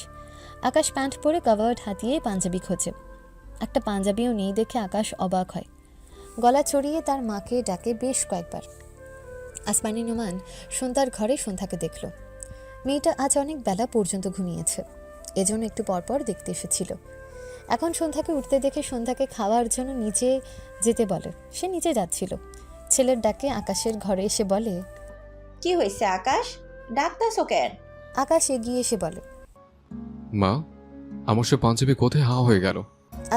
আকাশ প্যান্ট পরে কাভার্ড হাতিয়ে পাঞ্জাবি খোঁজে। একটা পাঞ্জাবিও নেই দেখে আকাশ অবাক হয়। গলা চড়িয়ে তার মাকে ডাকে বেশ কয়েকবার। আসমানি নোমান সন্ধ্যার ঘরে সন্ধ্যাকে দেখল। মেয়েটা আজ অনেক বেলা পর্যন্ত ঘুমিয়েছে, এজন্য একটু পরপর দেখতে এসেছিল। এখন সন্ধ্যাকে উঠতে দেখে সন্ধ্যাকে খাওয়ার জন্য নিচে যেতে বলে। সে নিচে যাচ্ছিল। ছেলের ডাকে আকাশের ঘরে এসে বলে, কি হয়েছে আকাশ, ডাকতাছো কেন? আকাশ এগিয়ে এসে বলে। মা, আমার সে পাঞ্জাবি কোথায় হাওয়া হয়ে গেল?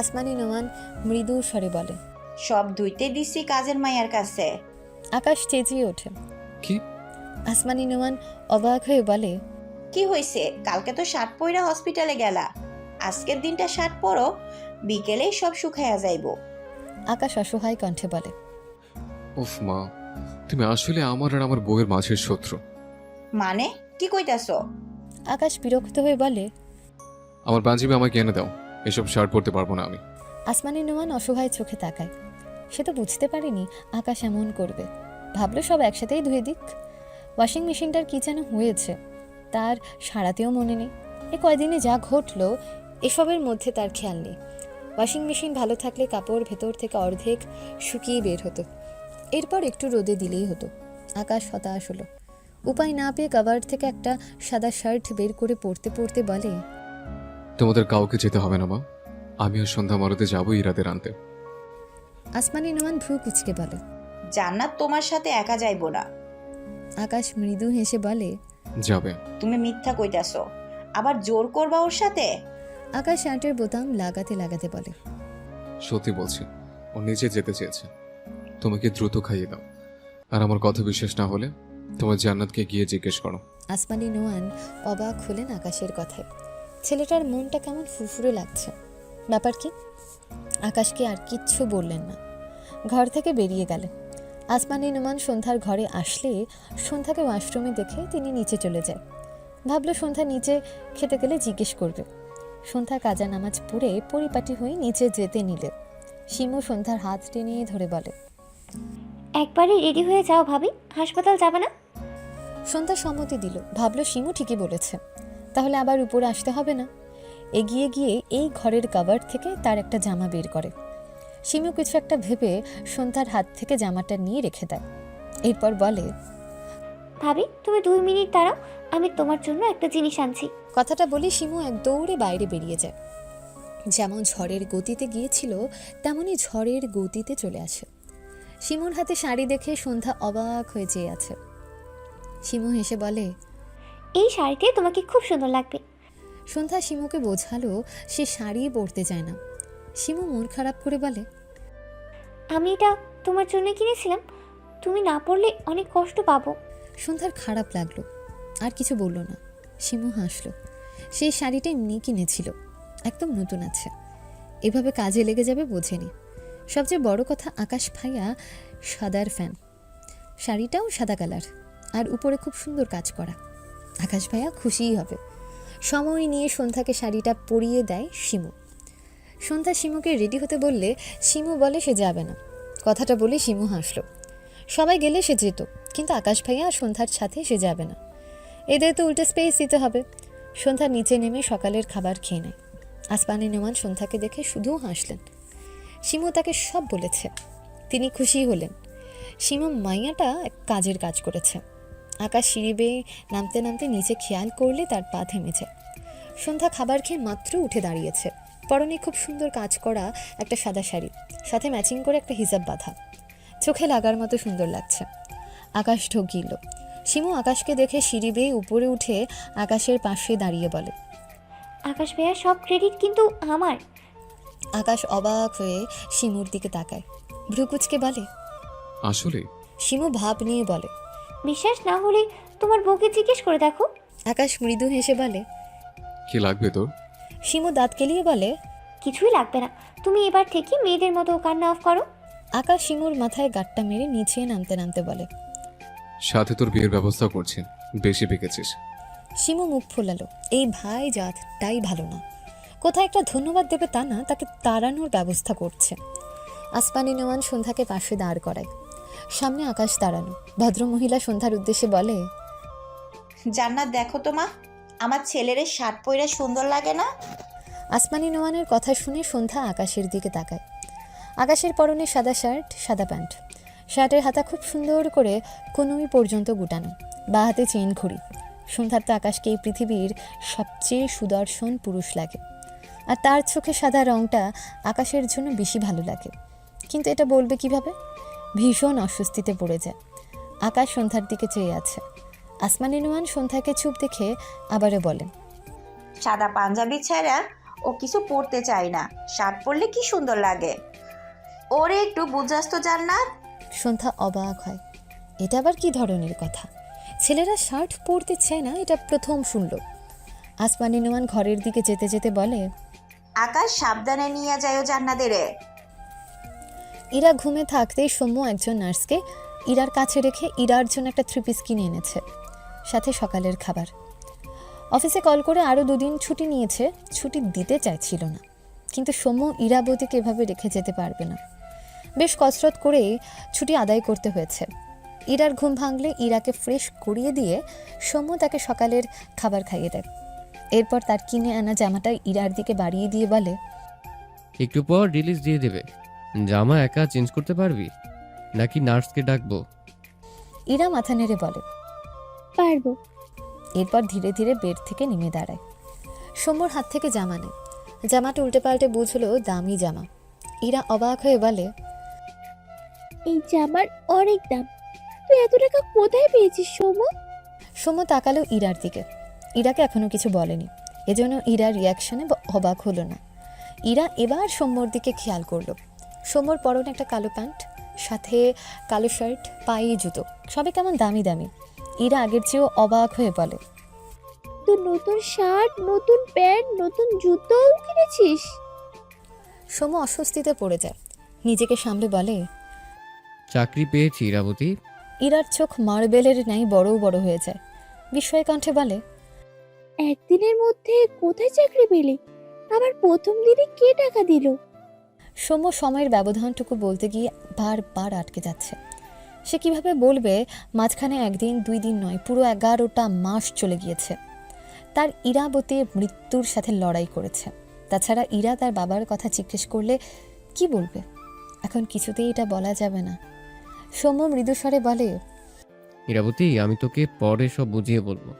আসমানি নোমান মৃদু স্বরে বলে। সব ধুইতে দিছি কাজের মাইয়ার কাছে। আকাশ চেঁচিয়ে ওঠে। কি? আসমানি নোমান অবাক হয়ে বলে, কি হয়েছে? কালকে তো শার্ট পইরা হসপিটালে গেলা, আজকের দিনটা শার্ট পরো, বিকেলেই সব শুকাইয়া যাইব। আকাশ অসহায় কণ্ঠে বলে। উফ মা, তুমি আসলে আমার আর আমার বউয়ের মাঝের শত্রু। মানে কি কইতাছো? আকাশ বিরক্ত হয়ে বলে, আমার পাঞ্জাবি আমাকে এনে দাও, এসব শার্ট পরতে পারবো না আমি। আসমানি নোমান অসহায় চোখে তাকায়। সে তো বুঝতে পারেনি আকাশ এমন করবে। ভাবলো সব একসাথেই ধুয়ে দিক। ওয়াশিং মেশিনটার কি যেন হয়েছে, তার সারাতেও মনে নেই। এ কয়দিনে যা ঘটলো এসবের মধ্যে তার খেয়াল নেই। ওয়াশিং মেশিন ভালো থাকলে কাপড় ভেতর থেকে অর্ধেক শুকিয়ে বের হতো, এরপর একটু রোদে দিলেই হতো। আকাশ হতাশ হলো। উপায় না পেয়ে কাভার্ড থেকে একটা সাদা শার্ট বের করে পরতে পরতে বলে, তোমাদের কাউকে যেতে হবে না মা, আমি আর সন্ধ্যা মারুতে যাবো ইরাদের আনতে। আসমানি নোমান ভ্রু কুচকে বলে। জান্নাত তোমার সাথে একা যাইব না। আকাশ মৃদু হেসে বলে, যাবে। তুমি মিথ্যা কইতাছো, আবার জোর করবা ওর সাথে? আকাশ শার্টের বোতাম লাগাতে লাগাতে বলে, সত্যি বলছি, ও নিচে যেতে চেয়েছে। তোমাকে দ্রুত খাইয়ে দাও, আর আমার কথা বিশ্বাস না হলে তোমার জান্নাতকে গিয়ে জিজ্ঞেস করো। আসমানি নোয়ান অবাক হলেন আকাশের কথায়। ছেলেটার মনটা কেমন ফুরফুরে লাগছে। ব্যাপার কি? আকাশকে আর কিচ্ছু বললেন না, ঘর থেকে বেরিয়ে গেলেন। আসমানি নোমান সন্ধ্যার ঘরে আসলে সন্ধ্যাকে ওয়াশরুমে দেখে তিনি নিচে চলে যায়। ভাবলো সন্ধ্যা নিচে খেতে গেলে জিজ্ঞেস করবে। সন্ধ্যা কাজা নামাজ পড়ে পরিপাটি হয়ে নিচে যেতে নিলে শিমু সন্ধ্যার হাত টেনে ধরে বলে, একবারে রেডি হয়ে যাও ভাবি, হাসপাতাল যাবে না? সন্ধ্যা সম্মতি দিল। ভাবলো শিমু ঠিকই বলেছে, তাহলে আবার উপরে আসতে হবে না। এগিয়ে গিয়ে এই ঘরের কাভার থেকে তার একটা জামা বের করে। শিমু কিছু একটা ভেবে সন্ধ্যার হাত থেকে জামাটা নিয়ে রেখে দেয়। এরপর বলে, ভাবি তুমি 2 মিনিট দাঁড়াও, আমি তোমার জন্য একটা জিনিস আনছি। কথাটা বলে শিমু এক দৌড়ে বাইরে বেরিয়ে যায়। যেমন ঝড়ের গতিতে গিয়েছিল তেমনই ঝড়ের গতিতে চলে আসে। শিমুর হাতে শাড়ি দেখে সন্ধ্যা অবাক হয়ে চেয়ে আছে। শিমু হেসে বলে, এই শাড়িতে তোমাকে খুব সুন্দর লাগবে। সন্ধ্যা শিমুকে বোঝালো সে শাড়ি পরতে চায় না। শিমু মন খারাপ করে বলে, আমি এটা তোমার জন্য কিনেছিলাম, তুমি না পরলে অনেক কষ্ট পাবো। সন্ধ্যার খারাপ লাগলো, আর কিছু বলল না। শিমু হাসলো। সেই শাড়িটা এমনি কিনেছিল, একদম নতুন আছে, এভাবে কাজে লেগে যাবে বোঝেনি। সবচেয়ে বড় কথা আকাশ ভাইয়া সাদার ফ্যান। শাড়িটাও সাদা কালার, আর উপরে খুব সুন্দর কাজ করা। আকাশ ভাইয়া খুশিই হবে। সময় নিয়ে সন্ধ্যাকে শাড়িটা পরিয়ে দেয় শিমু। সন্ধ্যা শিমুকে রেডি হতে বললে শিমু বলে সে যাবে না। কথাটা বলে শিমু হাসলো। সবাই গেলে সে যেত, কিন্তু আকাশ ভাইয়া আর সন্ধ্যার সাথে সে যাবে না। এদের তো উল্টে স্পেস দিতে হবে। সন্ধ্যা নিচে নেমে সকালের খাবার খেয়ে নেয়। আসমানি নোমান সন্ধ্যাকে দেখে শুধু হাসলেন। শিমু তাকে সব বলেছে, তিনি খুশি হলেন। শিমু মাইয়াটা কাজের কাজ করেছে। আকাশ সিঁড়ি বেয়ে নামতে নামতে নিচে খেয়াল করলে তার পা থেমে যায়। সন্ধ্যা খাবার খেয়ে মাত্র উঠে দাঁড়িয়েছে। পরনে খুব সুন্দর কাজ করা একটা সাদা শাড়ি, সাথে ম্যাচিং করে একটা হিজাব বাঁধা। চোখে লাগার মতো সুন্দর লাগছে। আকাশ ঢোকিল। শিমু আকাশকে দেখে সিঁড়ি বেয়ে উপরে উঠে আকাশের পাশে দাঁড়িয়ে বলে, আকাশ ভাইয়া সব ক্রেডিট কিন্তু আমার। আকাশ অবাক হয়ে শিমুর দিকে তাকায়, ভ্রুকুচকে বলে, আসলে? শিমু ভাব নিয়ে বলে, বিশ্বাস না হলে তোমার বউকে জিজ্ঞেস করে দেখো। আকাশ মৃদু হেসে বলে, কি লাগবে তোর? শিমু দাঁত কেলিয়ে বলে, কিছুই লাগবে না, তুমি এবার থেকে মেয়েদের মতো কান্না অফ করো। আকাশ শিমুর মাথায় গাঁটটা মেরে নিচে নামতে নামতে বলে। সাথে তোর বিয়ের ব্যবস্থা করছি, বেশি পেকেছিস। শিমু মুখ ফোলালো। এই ভাই জাতটাই ভালো না। কোথায় একটা ধন্যবাদ দেবে তা না, তাকে তাড়ানোর ব্যবস্থা করছে। আসমানি নোয়ান সন্ধ্যাকে পাশে দাঁড় করায়। সামনে আকাশ দাঁড়ানো। ভদ্রমহিলা সন্ধ্যার উদ্দেশ্যে বলে, জান্নাত দেখো তো মা, আমার ছেলের শার্ট পরে সুন্দর লাগে না? আসমানি নোয়ানের কথা শুনে সন্ধ্যা আকাশের দিকে তাকায়। আকাশের পরনে সাদা শার্ট, সাদা প্যান্ট। শার্টের হাতা খুব সুন্দর করে কনুই পর্যন্ত গুটানো, বা হাতে চেন ঘড়ি। সন্ধ্যার তো আকাশকে এই পৃথিবীর সবচেয়ে সুদর্শন পুরুষ লাগে, আর তার চোখে সাদা রঙটা আকাশের জন্য বেশি ভালো লাগে। কিন্তু এটা বলবে কিভাবে? ভীষণ অস্বস্তিতে পড়ে যায়। আকাশ সন্ধ্যার দিকে চেয়ে আছে। আসমানি নোয়ান সন্ধ্যাকে চুপ দেখে আবারও বলেন, সাদা পাঞ্জাবি ছাড়া ও কিছু পরতে চায় না, শার্ট পরলে কি সুন্দর লাগে। ওরে একটু বুঝাস তো জান্নাত। সন্ধ্যা অবাক হয়। এটা আবার কি ধরনের কথা? ছেলেরা শার্ট পরতে চায় না, এটা প্রথম শুনল। আসমানি নোয়ান ঘরের দিকে যেতে যেতে বলে, আকাশ সাবধানে নিয়ে যায় জান্নাতের। ইরা ঘুমে থাকতেই সৌম্য একজন নার্সকে ইরার কাছে রেখে ইরার জন্য একটা 3 পিস কিনে এনেছে, সাথে সকালের খাবার। অফিসে কল করে আরও 2 দিন ছুটি নিয়েছে। ছুটি দিতে চাইছিল না, কিন্তু সৌম্য ইরাবতীকে এভাবে রেখে যেতে পারবে না। বেশ কসরত করে ছুটি আদায় করতে হয়েছে। ইরার ঘুম ভাঙলে ইরাকে ফ্রেশ করিয়ে দিয়ে সৌম্য তাকে সকালের খাবার খাইয়ে দেয়। এরপর তার কিনে আনা জামাটা ইরার দিকে বাড়িয়ে দিয়ে বলে, একটু পর রিলিজ দিয়ে দেবে। জামা একা চেঞ্জ করতে পারবি নাকি নার্সকে ডাকবো? ইরা মাথা নেড়ে বলে, পারবো। এরপর ধীরে ধীরে বেড থেকে নেমে দাঁড়ায়। সৌম্যর হাত থেকে জামা নেয়। জামাটা উল্টে পাল্টে বুঝলো দামি জামা। ইরা অবাক হয়ে বলে, এই জামার অনেক দাম, তুই এত টাকা কোথায় পেয়েছিস সৌম্য? সৌম্য তাকালো ইরার দিকে। ইরাকে এখনো কিছু বলেনি, এজন্য ইরার রিয়াকশনে অবাক হলো না। ইরা এবার সৌম্যর দিকে খেয়াল করলো। সৌম্যর পরনে একটা কালো প্যান্ট, সাথে কালো শার্ট, পায়ে জুতো, সবে কেমন দামি দামি। ইরা আগের চেয়েও অবাক হয়ে বলে, তুই নতুন শার্ট, নতুন প্যান্ট, নতুন জুতোও কিনেছিস? সৌম্য অস্বস্তিতে পড়ে যায়। নিজেকে সামলে বলে, চাকরি পেয়েছি ইরাবতী। ইরার চোখ মার্বেলের ন্যায় বড় বড় হয়ে যায়। বিস্ময় কণ্ঠে বলে, একদিনের মধ্যে কোথায় চাকরি পেলি? আবার প্রথম দিনে কে টাকা দিল? সৌম্য সময়ের ব্যবধানটুকু বলতে গিয়ে বারবার আটকে যাচ্ছে। সে কিভাবে বলবে? মাঝখানে 1 দিন 2 দিন নয়, পুরো 11টা মাস চলে গিয়েছে। তার ইরাবতী মৃত্যুর সাথে লড়াই করেছে। তাছাড়া ইরা তার বাবার কথা জিজ্ঞেস করলে কি বলবে? এখন কিছুতেই এটা বলা যাবে না। সৌম্য মৃদুস্বরে বলে, ইরাবতী, আমি তোকে পরে সব বুঝিয়ে বলবো।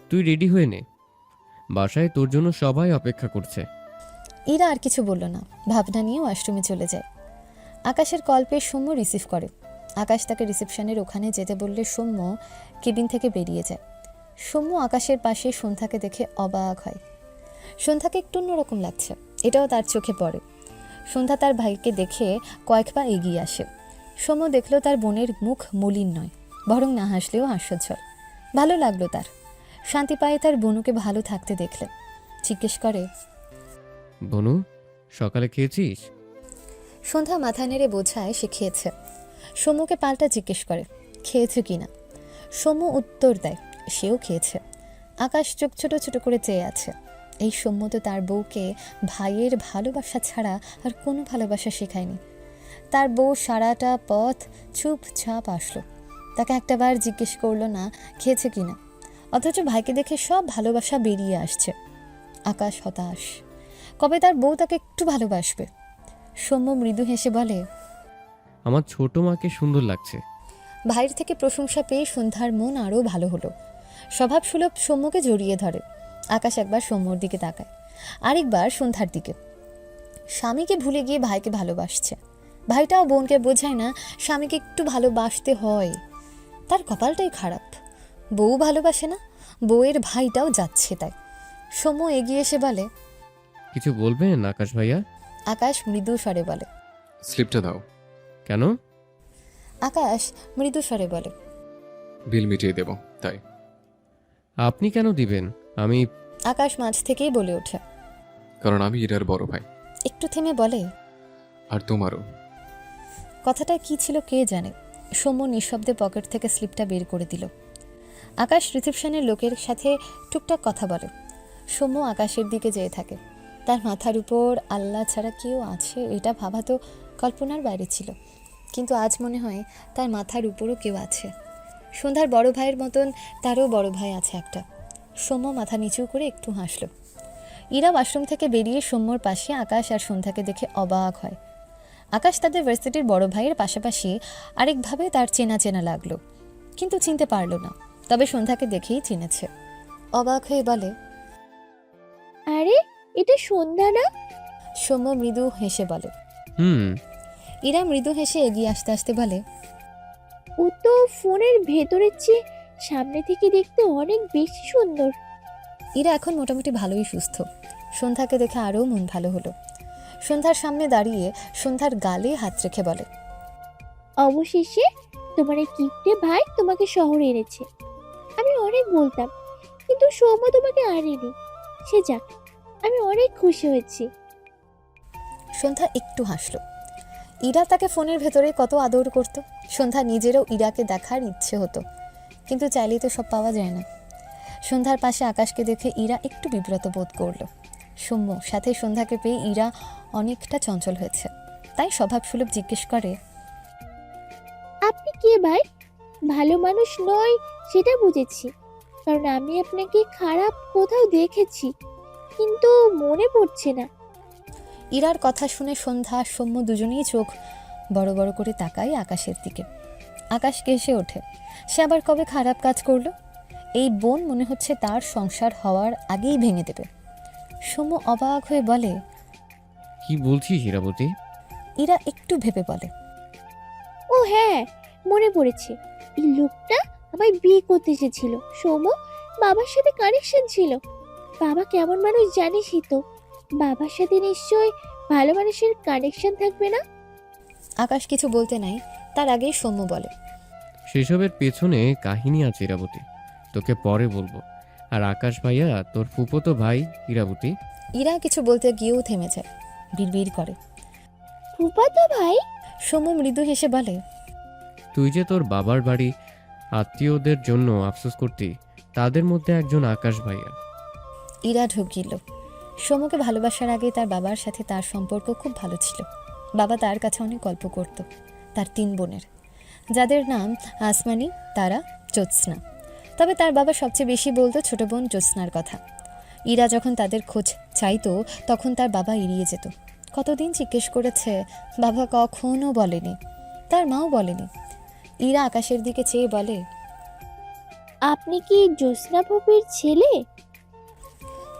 তুই রেডি হয়ে নে, বাসায় তোর জন্য সবাই অপেক্ষা করছে। ইরা আর কিছু বলল না, ভাবনা নিয়ে ওয়াশরুমে চলে যায়। আকাশের কল পেয়ে সৌম্য রিসিভ করে। আকাশ তাকে রিসেপশনের ওখানে যেতে বললে সৌম্য কেবিন থেকে বেরিয়ে যায়। সৌম্য আকাশের পাশে সন্ধ্যাকে দেখে অবাক হয়। সন্ধ্যাকে একটু অন্যরকম লাগছে, এটাও তার চোখে পড়ে। সন্ধ্যা তার ভাইকে দেখে কয়েক পা এগিয়ে আসে। সৌম্য দেখলো তার বোনের মুখ মলিন নয়, বরং না হাসলেও হাস্যোজ্জ্বল। ভালো লাগলো তার। শান্তি পায়ে তার বনুকে ভালো থাকতে দেখলে। জিজ্ঞেস করে, বনু, সকালে খেয়েছিস? সন্ধ্যা মাথা নেড়ে বোঝায় সে খেয়েছে। সৌম্যকে পাল্টা জিজ্ঞেস করে, খেয়েছে কিনা? সৌম্য উত্তর দেয়, সেও খেয়েছে। আকাশ চোখ ছোট ছোট করে চেয়ে আছে। এই সৌম্য তো তার বউকে ভাইয়ের ভালোবাসা ছাড়া আর কোনো ভালোবাসা শেখায়নি। তার বউ সারাটা পথ চুপচাপ আসলো, তাকে একটাবার জিজ্ঞেস করলো না খেয়েছে কিনা, অথচ ভাইকে দেখে সব ভালোবাসা বেরিয়ে আসছে। আকাশ হতাশ, কবে তার বউ তাকে একটু ভালোবাসবে? সৌম্য মৃদু হেসে বলে, আমার ছোট মাকে সুন্দর লাগছে। ভাইয়ের থেকে প্রশংসা পেয়ে সন্ধ্যার মন আরও ভালো হলো। স্বভাবসুলভ সৌম্যকে জড়িয়ে ধরে। আকাশ একবার সৌম্যর দিকে তাকায়, আরেকবার সন্ধ্যার দিকে। স্বামীকে ভুলে গিয়ে ভাইকে ভালোবাসছে। ভাইটাও বোনকে বোঝায় না স্বামীকে একটু ভালোবাসতে হয়। তার কপালটাই খারাপ, বউ ভালোবাসে না, বউয়ের ভাইটাও যাচ্ছে তাই। সৌম্য এগিয়ে এসে বলে, কিছু বলবেন আকাশ ভাইয়া? আকাশ মৃদু স্বরে বলে, স্লিপটা দাও। কেন? আকাশ মৃদু স্বরে বলে, বিল মিটিয়ে দেব তাই। আপনি কেন দিবেন? আমি আকাশ মাঝ থেকেই বলে ওঠে। কারণ আমি ইরার বড় ভাই। একটু থেমে বলে, আর তোমারও। কথাটা কি ছিল কে জানে। সৌম্য নিঃশব্দে পকেট থেকে স্লিপটা বের করে দিল। আকাশ রিসেপশনের লোকের সাথে টুকটাক কথা বলে। সৌম্য আকাশের দিকে যেয়ে থাকে। তার মাথার উপর আল্লাহ ছাড়া কেউ আছে এটা ভাবা তো কল্পনার বাইরে ছিল, কিন্তু আজ মনে হয় তার মাথার উপরও কেউ আছে। সন্ধ্যার বড় ভাইয়ের মতন তারও বড় ভাই আছে একটা। সৌম্য মাথা নিচু করে একটু হাসল। ইরা ওয়াশরুম থেকে বেরিয়ে সৌম্যর পাশে আকাশ আর সন্ধ্যাকে দেখে অবাক হয়। আকাশ তাদের ভার্সিটির বড় ভাইয়ের পাশাপাশি আরেকভাবে তার চেনা চেনা লাগলো, কিন্তু চিনতে পারল না। তবে সন্ধ্যাকে দেখেই চিনেছে। অবাক হয়ে বলে, আরে এটা সন্ধ্যা না? সৌম্য মৃদু হেসে বলে। হুম। ইরা মৃদু হেসে এগিয়ে আসতে আসতে বলে, ও তো ফোনের ভেতরের চেয়ে সামনে থেকে দেখতে অনেক বেশি সুন্দর। ইরা এখন মোটামুটি ভালোই সুস্থ। সন্ধ্যাকে দেখে আরও মন ভালো হলো। সন্ধ্যার সামনে দাঁড়িয়ে সন্ধ্যার গালে হাত রেখে বলে, অবশেষে তোমার এই কিপ্টে ভাই তোমাকে শহরে এনেছে। আমি অনেক বলতাম, কিন্তু সৌম্য তোমাকে আনেনি। সে যাক, আমি অনেক খুশি হয়েছি। সন্ধ্যা একটু হাসলো। ইরা তাকে ফোনের ভেতরে কত আদর করত। সন্ধ্যা নিজেরও ইরাকে দেখার ইচ্ছে হতো, কিন্তু চাইলেই তো সব পাওয়া যায় না। সন্ধ্যার পাশে আকাশকে দেখে ইরা একটু বিব্রত বোধ করল। সৌম্য সাথে সন্ধ্যাকে পেয়ে ইরা অনেকটা চঞ্চল হয়েছে, তাই স্বভাবসুলভ জিজ্ঞেস করে, আপনি কে ভাই? ভালো মানুষ নয় সেটা বুঝেছি, কারণ আমি আপনাকে খারাপ কোথাও দেখেছি, কিন্তু মনে পড়ছে না। ইরার কথা শুনে সন্ধ্যা আর সৌম্য দুজনেই চোখ বড় বড় করে তাকায় আকাশের দিকে। আকাশ কেসে ওঠে। সে আবার কবে খারাপ কাজ করলো? এই বোন মনে হচ্ছে তার সংসার হওয়ার আগেই ভেঙে দেবে। সৌম্য অবাক হয়ে বলে, কি বলছিস হীরাবতী? ইরা একটু ভেবে বলে, ও হ্যাঁ, মনে পড়েছে। এই লোকটা আমায় বিয়ে করতে এসেছিল। সৌম্য, বাবার সাথে কানেকশন ছিল। বাবা কেমন মানুষ জানিসই তো। বাবার সাথে নিশ্চয়ই ভালো মানুষের কানেকশন থাকবে না? আকাশ কিছু বলতে নাই, তার আগেই সৌম্য বলে, সেসবের পেছনে কাহিনী আছে হীরাবতী, তোকে পরে বলবো। আর আকাশ ভাইয়া তোর ফুফোতো ভাই হীরাবতী। ইরা কিছু বলতে গিয়েও থেমে যায়, বিড়বিড় করে। ফুফাতো ভাই? সৌম্য মৃদু হেসে বলে, তুই যে তোর বাবার বাড়ি আত্মীয়দের জন্য আফসোস করতি, তাদের মধ্যে একজন আকাশ ভাইয়া। ইরা ঢুকিল। সৌম্যকে ভালোবাসার আগে তার বাবার সাথে তার সম্পর্ক খুব ভালো ছিল। বাবা তার কাছে অনেক গল্প করত তার 3 বোনের, যাদের নাম আসমানি, তারা, জ্যোৎস্না। তবে তার বাবা সবচেয়ে বেশি বলতো ছোট বোন জ্যোৎস্নার কথা। ইরা যখন তাদের খোঁজ চাইতো তখন তার বাবা এড়িয়ে যেত। কতদিন জিজ্ঞেস করেছে, বাবা কখনো বলেনি, তার মাও বলেনি। ইরা আকাশের দিকে চেয়ে বলে, আপনি কি জ্যোৎস্না ফুপির ছেলে?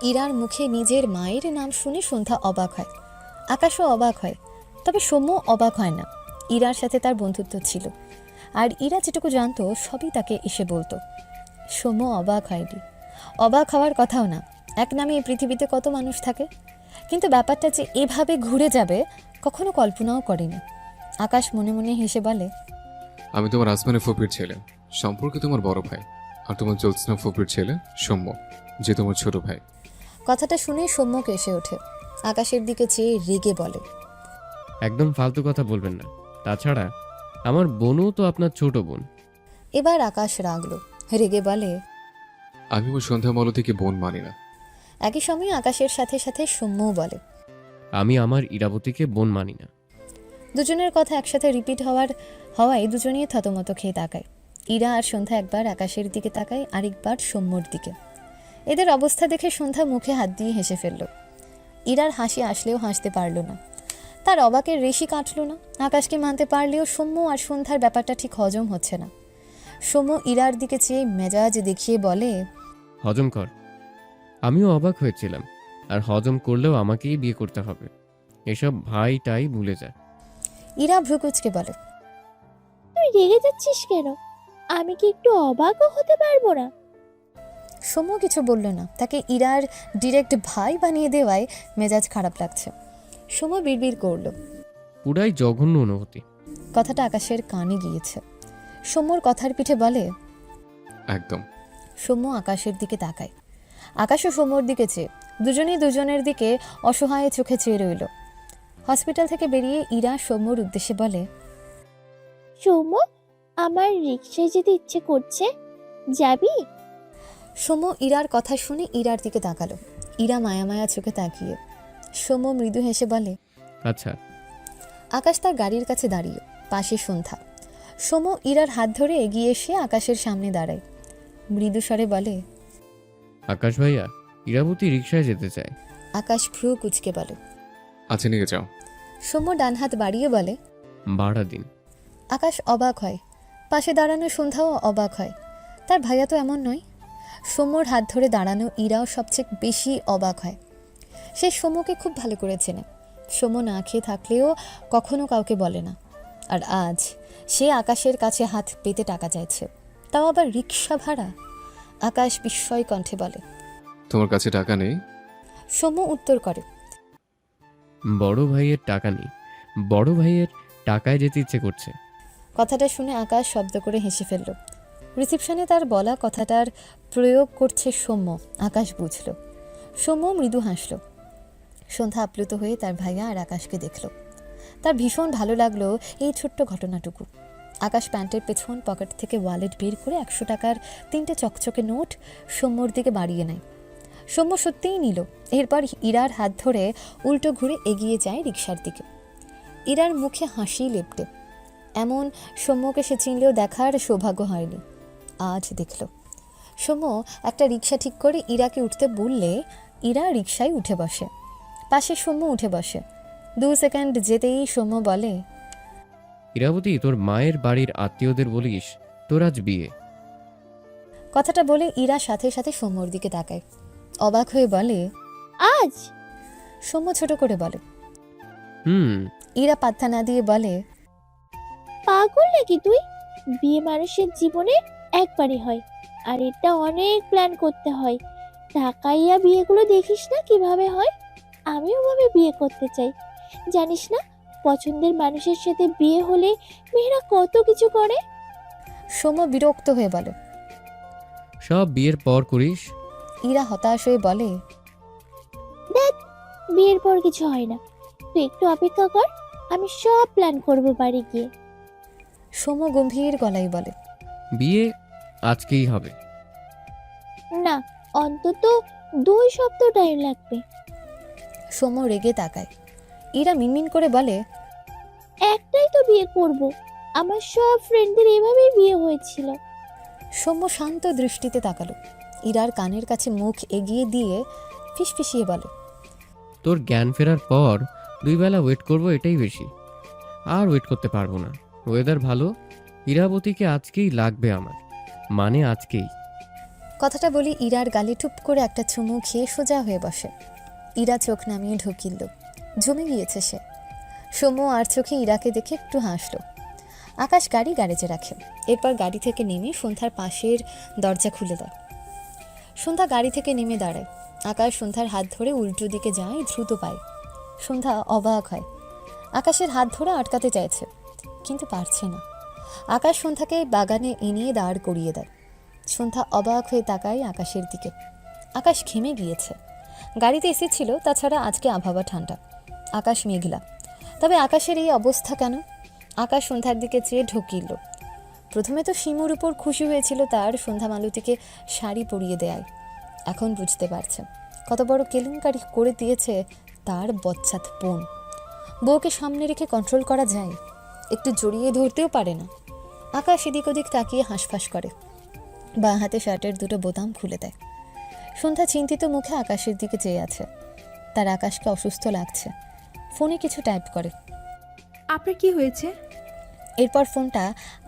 ইরার মুখে নিজের মায়ের নাম শুনে সন্ধ্যা অবাক হয়। আকাশও অবাক হয়, তবে সৌম্য অবাক হয় না। ইরার সাথে তার বন্ধুত্ব ছিল, আর ইরা যেটুকু জানতো সবই তাকে এসে বলতো। সৌম্য অবাক হয়নি, অবাক হওয়ার কথাও না। এক নামে এই পৃথিবীতে কত মানুষ থাকে, কিন্তু ব্যাপারটা যে এভাবে ঘুরে যাবে কখনো কল্পনাও করেনি। আকাশ মনে মনে হেসে বলে, আমি তোমার আসমানি ফুপির ছেলে, সম্পর্কে তোমার বড় ভাই। আর তোমার জ্যোৎস্না ফুপির ছেলে সৌম্য, যে তোমার ছোট ভাই। কথাটা শুনে সৌম্য কেসে ওঠে। আকাশের দিকে চেয়ে রেগে বলে, একদম ফালতু কথা বলবেন না। তাছাড়া আমার বোনও তো আপনার ছোট বোন। এবার আকাশ রাগলো, রেগে বলে, আমি আমার সন্ধ্যা মালতীকে বোন মানি না। একই সময় আকাশের সাথে সাথে সৌম্যও বলে। আমি আমার ইরাবতীকে বোন মানি না। দুজনের কথা একসাথে রিপিট হওয়ায় দুজনেই থতমত খেয়ে তাকায়। ইরা আর সন্ধ্যা একবার আকাশের দিকে তাকায়, আরেকবার সৌম্যর দিকে। এদের অবস্থা দেখে সন্ধ্যা মুখে হাত দিয়ে হেসে ফেলল। ইরার হাসি আসলেও হাসতে পারল না, তার অবাকের রেশি কাটল না। আকাশকে মানতে পারলেও সৌম্য আর সন্ধ্যার ব্যাপারটা ঠিক হজম হচ্ছে না। সৌম্য ইরার দিকে চেয়ে মেজাজ দেখিয়ে বলে, হজম কর। আমিও অবাক হয়েছিলাম, আর হজম করলেও আমাকেই বিয়ে করতে হবে। এসব ভাইটাই ভুলে যা। ইরা ভ্রুকুচকে বলে, তুই রেগে যাচ্ছিস কেন? আমি কি একটু অবাকও হতে পারবো না? সৌম্য কিছু বলল না, তাকে ইরার ডিরেক্ট ভাই বানিয়ে দেওয়ায় মেজাজ খারাপ লাগছে। সৌম্য বিড়বিড় করল। পুরাই জঘন্য অনুভূতি। কথাটা আকাশের কানে গিয়েছে। সৌম্যর কথার পিঠে বলে, একদম। সৌম্য আকাশের দিকে তাকায়। আকাশও সৌম্যর দিকে চেয়ে দুজনেই দুজনের দিকে অসহায় চোখে চেয়ে রইল। হসপিটাল থেকে বেরিয়ে ইরা সৌম্যর উদ্দেশ্যে বলে, সৌম্য, আমার রিক্সায় যেতে ইচ্ছে করছে, যাবি? সৌম্য ইরার কথা শুনে ইরার দিকে তাকালো। ইরা মায়া মায়া চোখে তাকিয়ে। সৌম্য মৃদু হেসে বলে, আচ্ছা। আকাশ তার গাড়ির কাছে দাঁড়িয়ে, পাশে সন্ধ্যা। সৌম্য ইরার হাত ধরে এগিয়ে এসে আকাশের সামনে দাঁড়ায়, মৃদু স্বরে বলে, আকাশ ভাইয়া, ইরাবতী রিকশায় যেতে চায়। আকাশ ভ্রু কুচকে বলে। আচ্ছা, নিয়ে যাও। সৌম্য ডান হাত বাড়িয়ে বলে। ভাড়া দিন। আকাশ অবাক হয়, পাশে দাঁড়ানো সন্ধ্যাও অবাক হয়। তার ভাইয়া তো এমন নয়। সৌম্যর হাত ধরে দাঁড়ানো ইরাও সবচেয়ে বেশি অবাক হয়। সে সৌম্যকে খুব ভালো করে চেনে। সৌম্য না খেয়ে থাকলেও কখনো কাউকে বলে না। আর আজ সে আকাশের কাছে হাত পেতে টাকা চাইছে, তাও আবার রিক্সা ভাড়া। আকাশ বিস্ময় কণ্ঠে বলে। তোমার কাছে টাকা নেই? সৌম্য উত্তর করে, বড় ভাইয়ের টাকা নেই, বড় ভাইয়ের টাকায় যেতে ইচ্ছে করছে। কথাটা শুনে আকাশ শব্দ করে হেসে ফেলল। রিসেপশনে তার বলা কথাটার প্রয়োগ করছে সৌম্য, আকাশ বুঝল। সৌম্য মৃদু হাসল। সন্ধ্যা আপ্লুত হয়ে তার ভাইয়া আর আকাশকে দেখল। তার ভীষণ ভালো লাগলো এই ছোট্ট ঘটনাটুকু। আকাশ প্যান্টের পেছন পকেট থেকে ওয়ালেট বের করে 100 টাকার 3টে চকচকে নোট সৌম্যর দিকে বাড়িয়ে নেয়। সৌম্য সত্যিই নিল। এরপর ইরার হাত ধরে উল্টো ঘুরে এগিয়ে যায় রিকশার দিকে। ইরার মুখে হাসি লেপ্টে। এমন সৌম্যকে সে চিনলেও দেখার সৌভাগ্য হয়নি, আজ দেখল। সৌম্য একটা রিকশা ঠিক করে ইরাকে উঠতে বললে ইরা রিকশায় উঠে বসে। পাশে সৌম্য উঠে বসে। 2 সেকেন্ড যেতেই সৌম্য বলে, ইরাবতী, তোর মায়ের বাড়ির আত্মীয়দের বলিস তোর আজ বিয়ে। কথাটা বলে ইরা সাথে সাথে সৌম্যর দিকে তাকায়, অবাক হয়ে বলে, আজ? সৌম্য ছোট করে বলে। হুম। ইরা পাত্তা না দিয়ে বলে, পাগল নাকি তুই? বিয়ে মানুষের জীবনে একবারই হয়, আর এটা অনেক প্ল্যান করতে হয়। ঢাকাইয়া বিয়েগুলো দেখিস না কিভাবে হয়? আমিও ভাবে বিয়ে করতে চাই। জানিস না, পছন্দের মানুষের সাথে বিয়ে হলে মেয়েরা কত কিছু করে। সৌম্য বিরক্ত হয়ে বলে। সব বিয়ের পর করিস। ইরা হতাশ হয়ে বলে, বিয়ের পর কিছু হয় না, তুই একটু অপেক্ষা কর, আমি সব প্ল্যান করব বাড়ি গিয়ে। সৌম্য গম্ভীর গলায় বলে, বিয়ে আজকেই হবে। না, অন্তত 2 সপ্তাহ টাইম লাগবে। সৌম্য রেগে তাকায়। ইরা মিনমিন করে বলে, একটাই তো বিয়ে করব, আমার সব ফ্রেন্ডদের এভাবেই বিয়ে হয়েছিল। সৌম্য শান্ত দৃষ্টিতে তাকালো। ইরার কানের কাছে মুখ এগিয়ে দিয়ে ফিসফিসিয়ে বলে, তোর জ্ঞান ফেরার পর 2 বেলা ওয়েট করব, এটাই বেশি। আর ওয়েট করতে পারবো না। ওয়েদার ভালো, ইরাবতীকে আজকেই লাগবে আমার, মানে আজকেই। কথাটা বলি ইরার গালে টুপ করে একটা চুমু খেয়ে সোজা হয়ে বসে। ইরা চোখ নামিয়ে ঢুকিল, জমে গিয়েছে সে। সৌম্য আর চোখে ইরাকে দেখে একটু হাসলো। আকাশ গাড়ি গ্যারেজে রাখে। এরপর গাড়ি থেকে নেমে সন্ধ্যার পাশের দরজা খুলে দেয়। সন্ধ্যা গাড়ি থেকে নেমে দাঁড়ায়। আকাশ সন্ধ্যার হাত ধরে উল্টো দিকে যায় দ্রুত পায়। সন্ধ্যা অবাক হয়। আকাশের হাত ধরে আটকাতে চাইছে, কিন্তু পারছে না। আকাশ সন্ধ্যাকে বাগানে এনে দাঁড় করিয়ে দেয়। সন্ধ্যা অবাক হয়ে তাকায় আকাশের দিকে। আকাশ ঘেমে গিয়েছে। গাড়িতে এসেছিল, তাছাড়া আজকে আবহাওয়া ঠান্ডা, আকাশ মেঘলা। তবে আকাশের এই অবস্থা কেন? আকাশ সন্ধ্যার দিকে চেয়ে ঢুকিল। প্রথমে তো শিমুর উপর খুশি হয়েছিল তার সন্ধ্যা মালতীকে শাড়ি পরিয়ে দেয়। এখন বুঝতে পারছে কত বড় কেলেঙ্কারি করে দিয়েছে তার বচ্চাত বোন। বউকে সামনে রেখে কন্ট্রোল করা যায়? একটু জড়িয়ে ধরতেও পারে না। আকাশ এদিক ওদিক তাকিয়ে হাঁসফাঁস করে, বাঁ হাতে শার্টের 2টো বোতাম খুলে দেয়। সন্ধ্যা চিন্তিত মুখে আকাশের দিকে চেয়ে আছে। তার আকাশকে অসুস্থ লাগছে। ফোনে কিছু টাইপ করে। আপনার কি হয়েছে? এরপর ফোনটা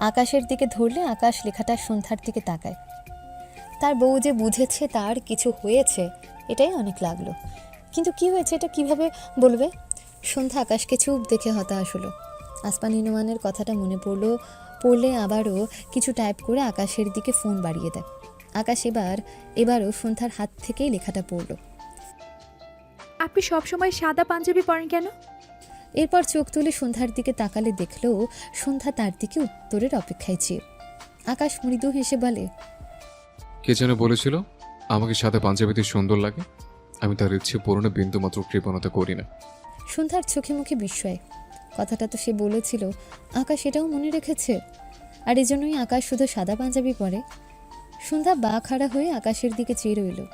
আকাশের দিকে ধরলে আকাশ লেখাটা সন্ধ্যার দিকে তাকায়। তার বউ যে বুঝেছে তার কিছু হয়েছে, এটাই অনেক লাগলো। কিন্তু কি হয়েছে এটা কিভাবে বলবে? সন্ধ্যা আকাশকে চুপ দেখে হতাশ হলো। আসমান ইনোয়ানের কথাটা মনে পড়লে আবারও কিছু টাইপ করে আকাশের দিকে ফোন বাড়িয়ে দেয়। আকাশ এবারও সন্ধ্যার হাত থেকেই লেখাটা পড়ল। আপনি সবসময় সাদা পাঞ্জাবি পরেন কেন? এরপর চোখ তুলে সন্ধ্যার দিকে তাকালে দেখলো সন্ধ্যা তার দিকে উত্তরের অপেক্ষায় চেয়ে। আকাশ মৃদু হেসে বলে, কে যেন বলেছিল আমাকে সাদা পাঞ্জাবিতে সুন্দর লাগে, আমি তার ইচ্ছে পূরণে বিন্দুমাত্র কৃপণতা করি না। সন্ধ্যার চোখে মুখে বিস্ময়। কথাটা তো সে বলেছিল, আকাশ এটাও মনে রেখেছে। আর এজন্যই আকাশ শুধু সাদা পাঞ্জাবি পরে। সন্ধ্যা বা খাড়া হয়ে আকাশের দিকে চেয়ে রইল।